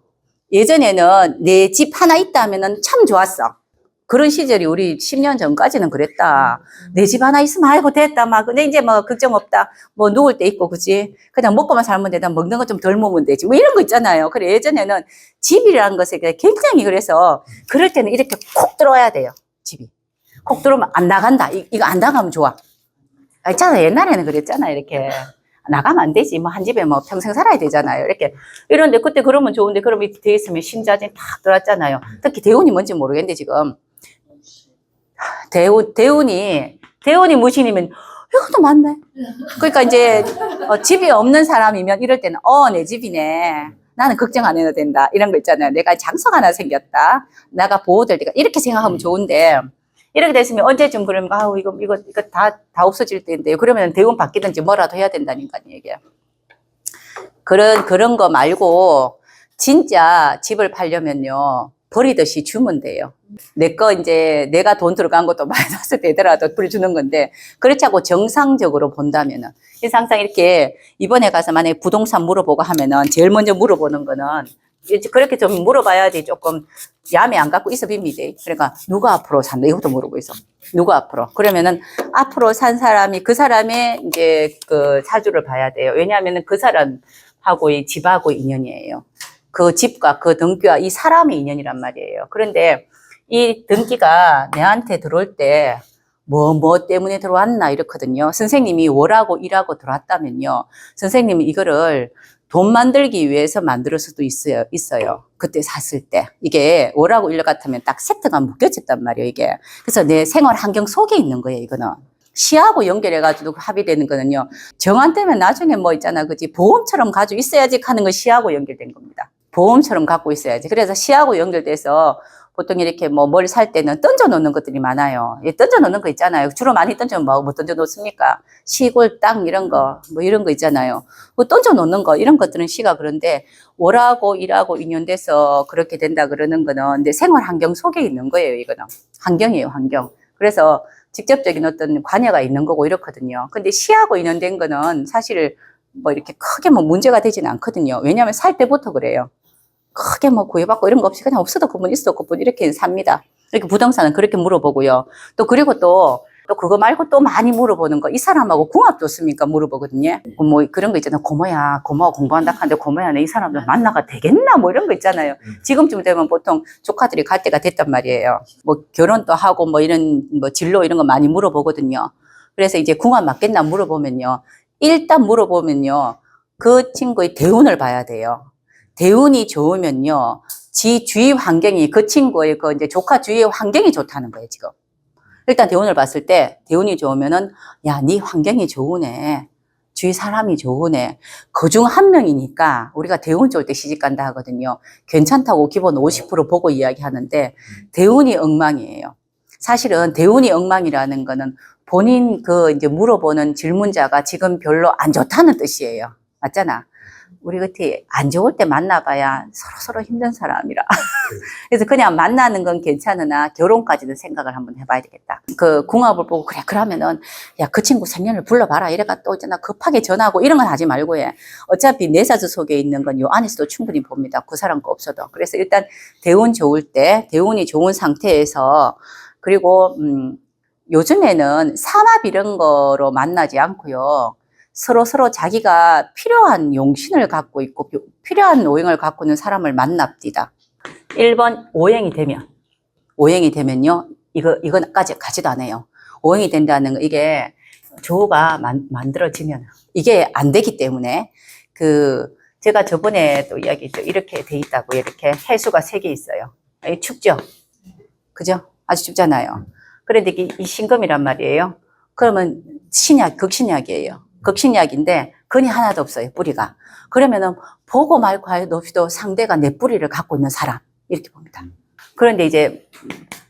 A: 예전에는 내 집 하나 있다 하면은 참 좋았어. 그런 시절이 우리 10년 전까지는 그랬다. 내 집 하나 있으면 아이고 됐다. 막 근데 이제 뭐 걱정 없다. 뭐 누울 때 있고 그지. 그냥 먹고만 살면 되다. 먹는 거 좀 덜 먹으면 되지. 뭐 이런 거 있잖아요. 그래 예전에는 집이라는 것에 굉장히 그래서 그럴 때는 이렇게 콕 들어와야 돼요. 집이. 콕 들어오면 안 나간다. 이거 안 나가면 좋아. 있잖아. 옛날에는 그랬잖아. 이렇게. 나가면 안 되지. 뭐 한 집에 뭐 평생 살아야 되잖아요. 이렇게. 이런데 그때 그러면 좋은데 그러면 이렇게 돼 있으면 신자진 탁 들어왔잖아요. 특히 대운이 뭔지 모르겠는데 지금. 대운이 무신이면 이것도 맞네. 그러니까 이제 집이 없는 사람이면 이럴 때는 내 집이네. 나는 걱정 안 해도 된다. 이런 거 있잖아요. 내가 장소가 하나 생겼다. 내가 보호될 때가 이렇게 생각하면 좋은데 이렇게 됐으면 언제쯤 그러면 이거 다 없어질 때인데요. 그러면 대운 바뀌든지 뭐라도 해야 된다니까요, 이게. 그런 거 말고 진짜 집을 팔려면요. 버리듯이 주면 돼요. 내가 돈 들어간 것도 마이너스 되더라도 불주는 건데, 그렇지 않고 정상적으로 본다면은. 그래서 항상 이렇게 이번에 가서 만약에 부동산 물어보고 하면은 제일 먼저 물어보는 거는 그렇게 좀 물어봐야지 조금 야매 안 갖고 있어 빕니다. 그러니까 누가 앞으로 산다 이것도 물어보고 있어. 누가 앞으로. 그러면은 앞으로 산 사람이 그 사람의 이제 그 사주를 봐야 돼요. 왜냐하면은 그 사람하고 이 집하고 인연이에요. 그 집과 그 등기와 이 사람의 인연이란 말이에요. 그런데 이 등기가 내한테 들어올 때 뭐 때문에 들어왔나 이렇거든요. 선생님이 월하고 일하고 들어왔다면요. 선생님이 이거를 돈 만들기 위해서 만들 수도 있어요. 그때 샀을 때. 이게 월하고 일 같으면 딱 세트가 묶여졌단 말이에요, 이게. 그래서 내 생활 환경 속에 있는 거예요, 이거는. 시하고 연결해가지고 합의되는 거는요. 정한 때면 나중에 뭐 있잖아, 그지? 보험처럼 가지고 있어야지 하는 건 시하고 연결된 겁니다. 보험처럼 갖고 있어야지. 그래서 시하고 연결돼서 보통 이렇게 뭘 살 때는 던져 놓는 것들이 많아요. 던져 놓는 거 있잖아요. 주로 많이 던져 뭐 던져 놓습니까? 시골 땅 이런 거, 뭐 이런 거 있잖아요. 뭐 던져 놓는 거, 이런 것들은 시가 그런데 월하고 일하고 인연돼서 그렇게 된다 그러는 거는 내 생활 환경 속에 있는 거예요, 이거는. 환경이에요, 환경. 그래서 직접적인 어떤 관여가 있는 거고 이렇거든요. 근데 시하고 인연된 거는 사실 뭐 이렇게 크게 뭐 문제가 되지는 않거든요. 왜냐하면 살 때부터 그래요. 크게 뭐 구애받고 이런 거 없이 그냥 없어도 그분 있어도 그분 이렇게 삽니다. 이렇게 부동산은 그렇게 물어보고요. 그리고 또 그거 말고 또 많이 물어보는 거. 이 사람하고 궁합 좋습니까? 물어보거든요. 뭐 그런 거 있잖아요. 고모야 공부한다 하는데 고모야 내 이 사람들 만나가 되겠나? 뭐 이런 거 있잖아요. 지금쯤 되면 보통 조카들이 갈 때가 됐단 말이에요. 뭐 결혼도 하고 뭐 이런 뭐 진로 이런 거 많이 물어보거든요. 그래서 이제 궁합 맞겠나 물어보면요. 일단 물어보면요. 그 친구의 대운을 봐야 돼요. 대운이 좋으면요, 지 주위 환경이 그 친구의 그 이제 조카 주위의 환경이 좋다는 거예요, 지금. 일단 대운을 봤을 때, 대운이 좋으면은, 야, 네 환경이 좋으네. 주위 사람이 좋으네. 그 중 한 명이니까, 우리가 대운 좋을 때 시집 간다 하거든요. 괜찮다고 기본 50% 보고 이야기하는데, 대운이 엉망이에요. 사실은 대운이 엉망이라는 거는 본인 이제 물어보는 질문자가 지금 별로 안 좋다는 뜻이에요. 맞잖아. 우리 같이 안 좋을 때 만나봐야 서로 힘든 사람이라. 그래서 그냥 만나는 건 괜찮으나 결혼까지는 생각을 한번 해봐야 되겠다. 그 궁합을 보고 그래 그러면은 야 그 친구 생년을 불러봐라 이래가 또 있잖아 급하게 전화하고 이런 건 하지 말고 해. 어차피 내 사주 속에 있는 건 요 안에서도 충분히 봅니다. 그 사람 거 없어도. 그래서 일단 대운 좋을 때 대운이 좋은 상태에서 그리고 요즘에는 삼합 이런 거로 만나지 않고요. 서로 자기가 필요한 용신을 갖고 있고 필요한 오행을 갖고 있는 사람을 만납니다. 1번 오행이 되면요. 이거까지 가지도 않아요. 오행이 된다는 거 이게 조우가 만들어지면 이게 안 되기 때문에 제가 저번에 또 이야기했죠. 이렇게 돼 있다고 이렇게 해수가 3개 있어요. 춥죠? 그죠? 아주 춥잖아요. 그런데 이 신금이란 말이에요. 그러면 극신약이에요. 극신약인데 근이 하나도 없어요. 뿌리가. 그러면은 보고 말고 할 없이도 상대가 내 뿌리를 갖고 있는 사람 이렇게 봅니다. 그런데 이제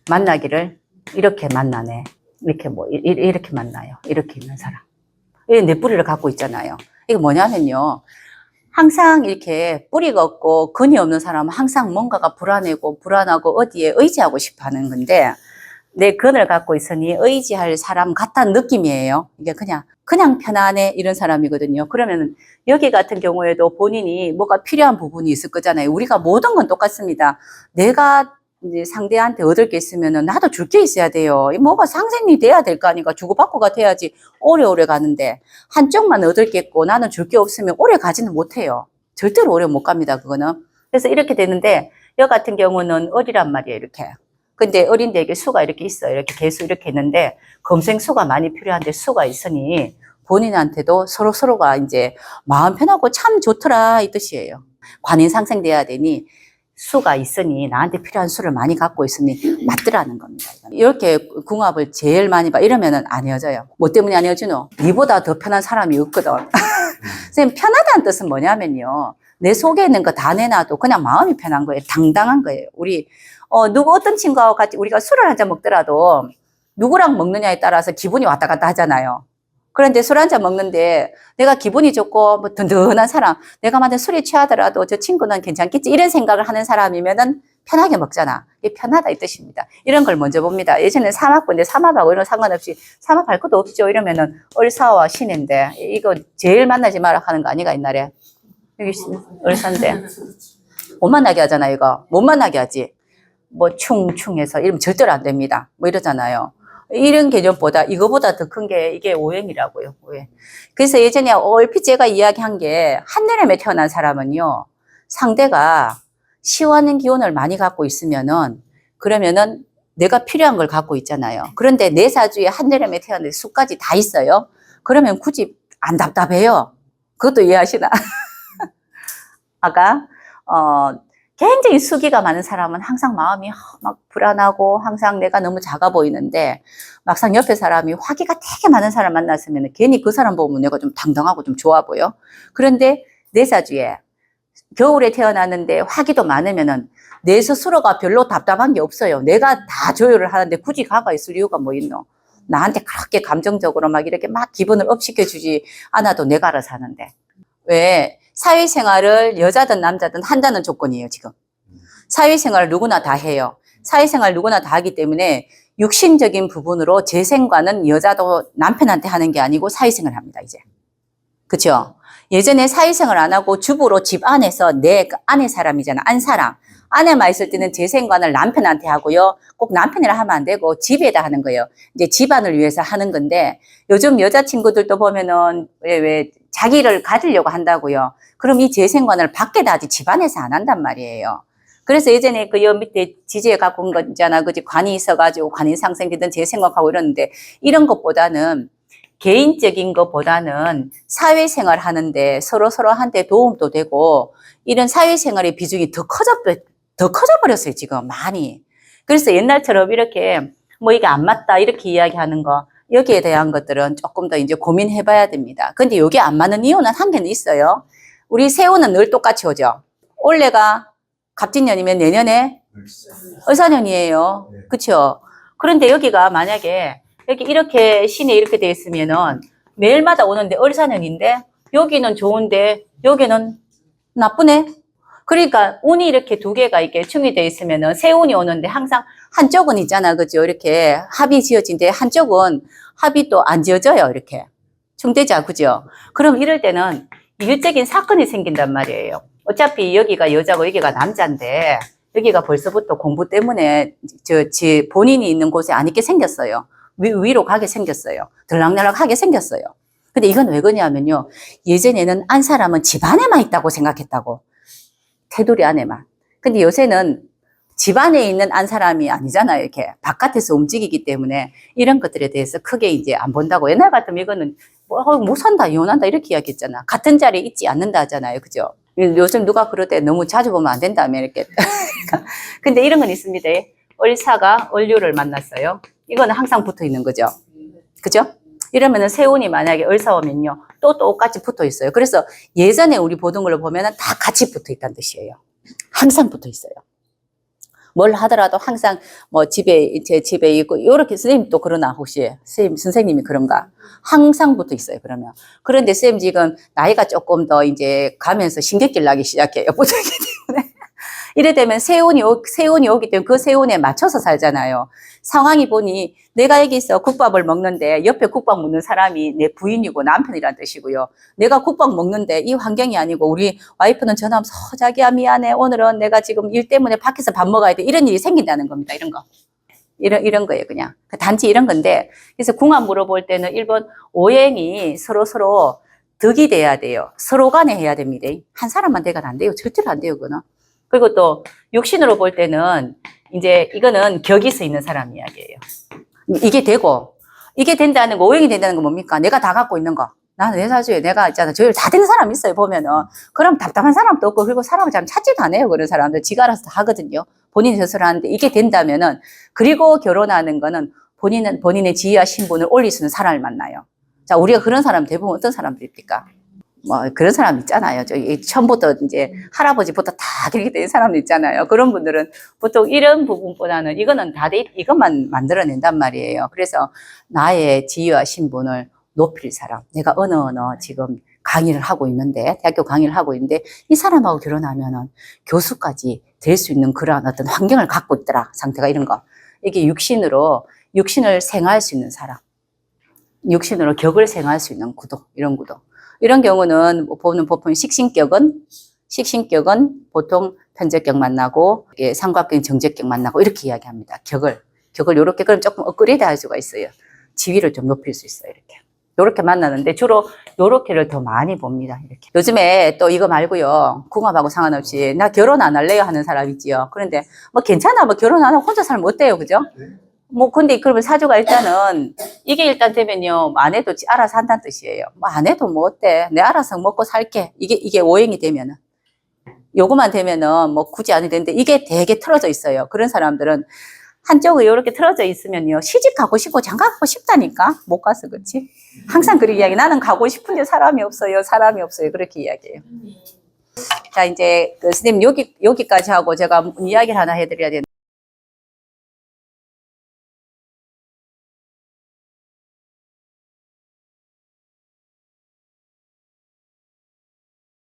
A: 만나기를 이렇게 만나네. 이렇게 만나요. 이렇게 있는 사람. 내 뿌리를 갖고 있잖아요. 이게 뭐냐면요. 항상 이렇게 뿌리가 없고 근이 없는 사람은 항상 뭔가가 불안하고 어디에 의지하고 싶어 하는 건데 내 근을 갖고 있으니 의지할 사람 같다는 느낌이에요. 이게 그냥 편안해 이런 사람이거든요. 그러면 여기 같은 경우에도 본인이 뭐가 필요한 부분이 있을 거잖아요. 우리가 모든 건 똑같습니다. 내가 이제 상대한테 얻을 게 있으면 나도 줄 게 있어야 돼요. 뭐가 상생이 돼야 될 거 아니까 주고받고가 돼야지 오래오래 가는데 한쪽만 얻을 게 있고 나는 줄 게 없으면 오래 가지는 못해요. 절대로 오래 못 갑니다. 그거는. 그래서 이렇게 되는데 여 같은 경우는 어리란 말이에요. 이렇게. 근데 어린데 이게 수가 이렇게 있어요. 이렇게 개수 이렇게 있는데 검생수가 많이 필요한데 수가 있으니 본인한테도 서로가 이제 마음 편하고 참 좋더라 이 뜻이에요. 관인 상생돼야 되니 수가 있으니 나한테 필요한 수를 많이 갖고 있으니 맞더라는 겁니다. 이렇게 궁합을 제일 많이 봐. 이러면은 안 헤어져요. 뭐 때문에 안 헤어지노? 니보다 더 편한 사람이 없거든. 선생님 편하다는 뜻은 뭐냐면요. 내 속에 있는 거 다 내놔도 그냥 마음이 편한 거예요. 당당한 거예요. 우리 어떤 친구하고 같이 우리가 술을 한잔 먹더라도 누구랑 먹느냐에 따라서 기분이 왔다 갔다 하잖아요. 그런데 술 한잔 먹는데 내가 기분이 좋고 뭐 든든한 사람, 내가 만약 술에 취하더라도 저 친구는 괜찮겠지 이런 생각을 하는 사람이면은 편하게 먹잖아. 이게 편하다 이 뜻입니다. 이런 걸 먼저 봅니다. 예전에 삼합인데 삼합하고 이런 상관없이 삼합할 것도 없죠. 이러면은 을사와 신인데 이거 제일 만나지 마라 하는 거 아니가 옛날에. 여기 을사인데 못 만나게 하잖아 이거. 못 만나게 하지. 뭐 충해서 이러면 절대로 안 됩니다. 뭐 이러잖아요. 이런 개념보다 이거보다 더 큰 게 이게 오행이라고요. 오행. 그래서 예전에 얼핏 제가 이야기한 게 한내림에 태어난 사람은요. 상대가 시원한 기운을 많이 갖고 있으면은 그러면은 내가 필요한 걸 갖고 있잖아요. 그런데 내 사주에 한내림에 태어난 수까지 다 있어요. 그러면 굳이 안 답답해요. 그것도 이해하시나? 아까 굉장히 수기가 많은 사람은 항상 마음이 막 불안하고 항상 내가 너무 작아 보이는데 막상 옆에 사람이 화기가 되게 많은 사람 만났으면 괜히 그 사람 보면 내가 좀 당당하고 좀 좋아 보여. 그런데 내 사주에 겨울에 태어났는데 화기도 많으면은 내 스스로가 별로 답답한 게 없어요. 내가 다 조율을 하는데 굳이 가가 있을 이유가 뭐 있노? 나한테 그렇게 감정적으로 막 이렇게 막 기분을 업시켜주지 않아도 내가 알아서 하는데. 왜? 사회생활을 여자든 남자든 한다는 조건이에요, 지금. 사회생활을 누구나 다 해요. 사회생활 누구나 다 하기 때문에 육신적인 부분으로 재생과는 여자도 남편한테 하는 게 아니고 사회생활을 합니다, 이제. 그쵸? 예전에 사회생활 안 하고 주부로 집 안에서 내 아내 사람이잖아, 안 사람. 아내만 있을 때는 재생관을 남편한테 하고요. 꼭 남편이라 하면 안 되고 집에다 하는 거예요. 이제 집안을 위해서 하는 건데 요즘 여자친구들도 보면은 왜 자기를 가지려고 한다고요. 그럼 이 재생관을 밖에다 하지 집안에서 안 한단 말이에요. 그래서 예전에 그 여 밑에 지지에 갖고 온 거 있잖아. 그지 관이 있어가지고 관인 상생되든 재생각하고 이러는데 이런 것보다는 개인적인 것보다는 사회생활 하는데 서로한테 도움도 되고 이런 사회생활의 비중이 더 커져버렸어요, 지금 많이. 그래서 옛날처럼 이렇게 뭐 이게 안 맞다 이렇게 이야기하는 거 여기에 대한 것들은 조금 더 이제 고민해 봐야 됩니다. 근데 이게 안 맞는 이유는 한 개는 있어요. 우리 새우는 늘 똑같이 오죠. 올해가 갑진년이면 내년에 을사년이에요. 그렇죠? 그런데 여기가 만약에 여기 이렇게 신에 이렇게 돼 있으면은 매일마다 오는데 을사년인데 여기는 좋은데 여기는 나쁘네. 그러니까 운이 이렇게 두 개가 이렇게 충이되어 있으면은 새 운이 오는데 항상 한쪽은 있잖아. 그죠? 이렇게 합이 지어진데 한쪽은 합이 또 안 지어져요. 이렇게. 충대자. 그죠? 그럼 이럴 때는 일적인 사건이 생긴단 말이에요. 어차피 여기가 여자고 여기가 남자인데 여기가 벌써부터 공부 때문에 본인이 있는 곳에 안 있게 생겼어요. 위로 가게 생겼어요. 들락날락하게 생겼어요. 근데 이건 왜 그러냐면요. 예전에는 안 사람은 집 안에만 있다고 생각했다고. 테두리 안에만. 근데 요새는 집 안에 있는 안 사람이 아니잖아요. 이렇게 바깥에서 움직이기 때문에 이런 것들에 대해서 크게 이제 안 본다고. 옛날 같으면 이거는 못 산다, 이혼한다 이렇게 이야기했잖아. 같은 자리에 있지 않는다 하잖아요. 그죠? 요즘 누가 그럴 때 너무 자주 보면 안 된다며 이렇게. 근데 이런 건 있습니다. 을사가 을류를 만났어요. 이거는 항상 붙어 있는 거죠. 그죠? 이러면은 세운이 만약에 을사오면요. 또 똑같이 붙어 있어요. 그래서 예전에 우리 보던 걸로 보면은 다 같이 붙어 있다는 뜻이에요. 항상 붙어 있어요. 뭘 하더라도 항상 뭐 제 집에 있고, 요렇게 선생님 또 그러나 혹시? 선생님이 그런가? 항상 붙어 있어요, 그러면. 그런데 쌤 지금 나이가 조금 더 이제 가면서 신경질 나기 시작해요. 붙어 있기 때문에. 이래 되면 세운이 오기 때문에 그 세운에 맞춰서 살잖아요. 상황이 보니 내가 여기서 국밥을 먹는데 옆에 국밥 먹는 사람이 내 부인이고 남편이란 뜻이고요. 내가 국밥 먹는데 이 환경이 아니고 우리 와이프는 전화하면서 자기야 미안해. 오늘은 내가 지금 일 때문에 밖에서 밥 먹어야 돼. 이런 일이 생긴다는 겁니다. 이런 거. 이런 거예요, 그냥. 단지 이런 건데. 그래서 궁합 물어볼 때는 1번 오행이 서로 덕이 돼야 돼요. 서로 간에 해야 됩니다. 한 사람만 돼가 안 돼요. 절대로 안 돼요, 그거는. 그리고 또 육신으로 볼 때는 이제 이거는 격이 서 있는 사람 이야기예요. 이게 되고 이게 된다는 거, 오행이 된다는 건 뭡니까? 내가 다 갖고 있는 거. 나는 내 사주에 내가 있잖아. 저희 다 되는 사람 있어요, 보면은. 그럼 답답한 사람도 없고, 그리고 사람을 잘 찾지도 않아요, 그런 사람들. 지가 알아서 다 하거든요. 본인이 스스로 하는데 이게 된다면은, 그리고 결혼하는 거는 본인의 지위와 신분을 올릴 수 있는 사람을 만나요. 자, 우리가 그런 사람 대부분 어떤 사람들입니까? 뭐 그런 사람 있잖아요. 저기 처음부터 이제 할아버지부터 다 그렇게 된 사람들 있잖아요. 그런 분들은 보통 이런 부분보다는 이거는 이것만 만들어낸단 말이에요. 그래서 나의 지위와 신분을 높일 사람, 내가 어느 지금 강의를 하고 있는데, 대학교 강의를 하고 있는데 이 사람하고 결혼하면은 교수까지 될 수 있는 그러한 어떤 환경을 갖고 있더라. 상태가 이런 거. 이게 육신을 생활할 수 있는 사람, 육신으로 격을 생활할 수 있는 구도, 이런 구도. 이런 경우는 보는 보통 식신격은 보통 편제격 만나고 삼각격, 정제격 만나고 이렇게 이야기합니다. 격을 요렇게 그럼 조금 업그레이드 할 수가 있어요. 지위를 좀 높일 수 있어요. 요렇게 만나는데 주로 요렇게를 더 많이 봅니다. 이렇게. 요즘에 또 이거 말고요. 궁합하고 상관없이 나 결혼 안 할래요 하는 사람 있지요. 그런데 뭐 괜찮아. 뭐 결혼 안 하고 혼자 살면 어때요? 그죠? 뭐 근데 그러면 사주가 일단은 이게 일단 되면요 안 해도 알아서 한다는 뜻이에요. 뭐 안 해도 뭐 어때? 내 알아서 먹고 살게. 이게 오행이 되면은 요거만 되면은 뭐 굳이 안 해도 되는데 이게 되게 틀어져 있어요. 그런 사람들은 한쪽이 이렇게 틀어져 있으면요 시집 가고 싶고 장가 가고 싶다니까 못 가서 그렇지. 항상 그렇게 이야기. 나는 가고 싶은데 사람이 없어요. 그렇게 이야기해요. 자 이제 그 선생님 여기까지 하고 제가 이야기를 하나 해드려야 되는데.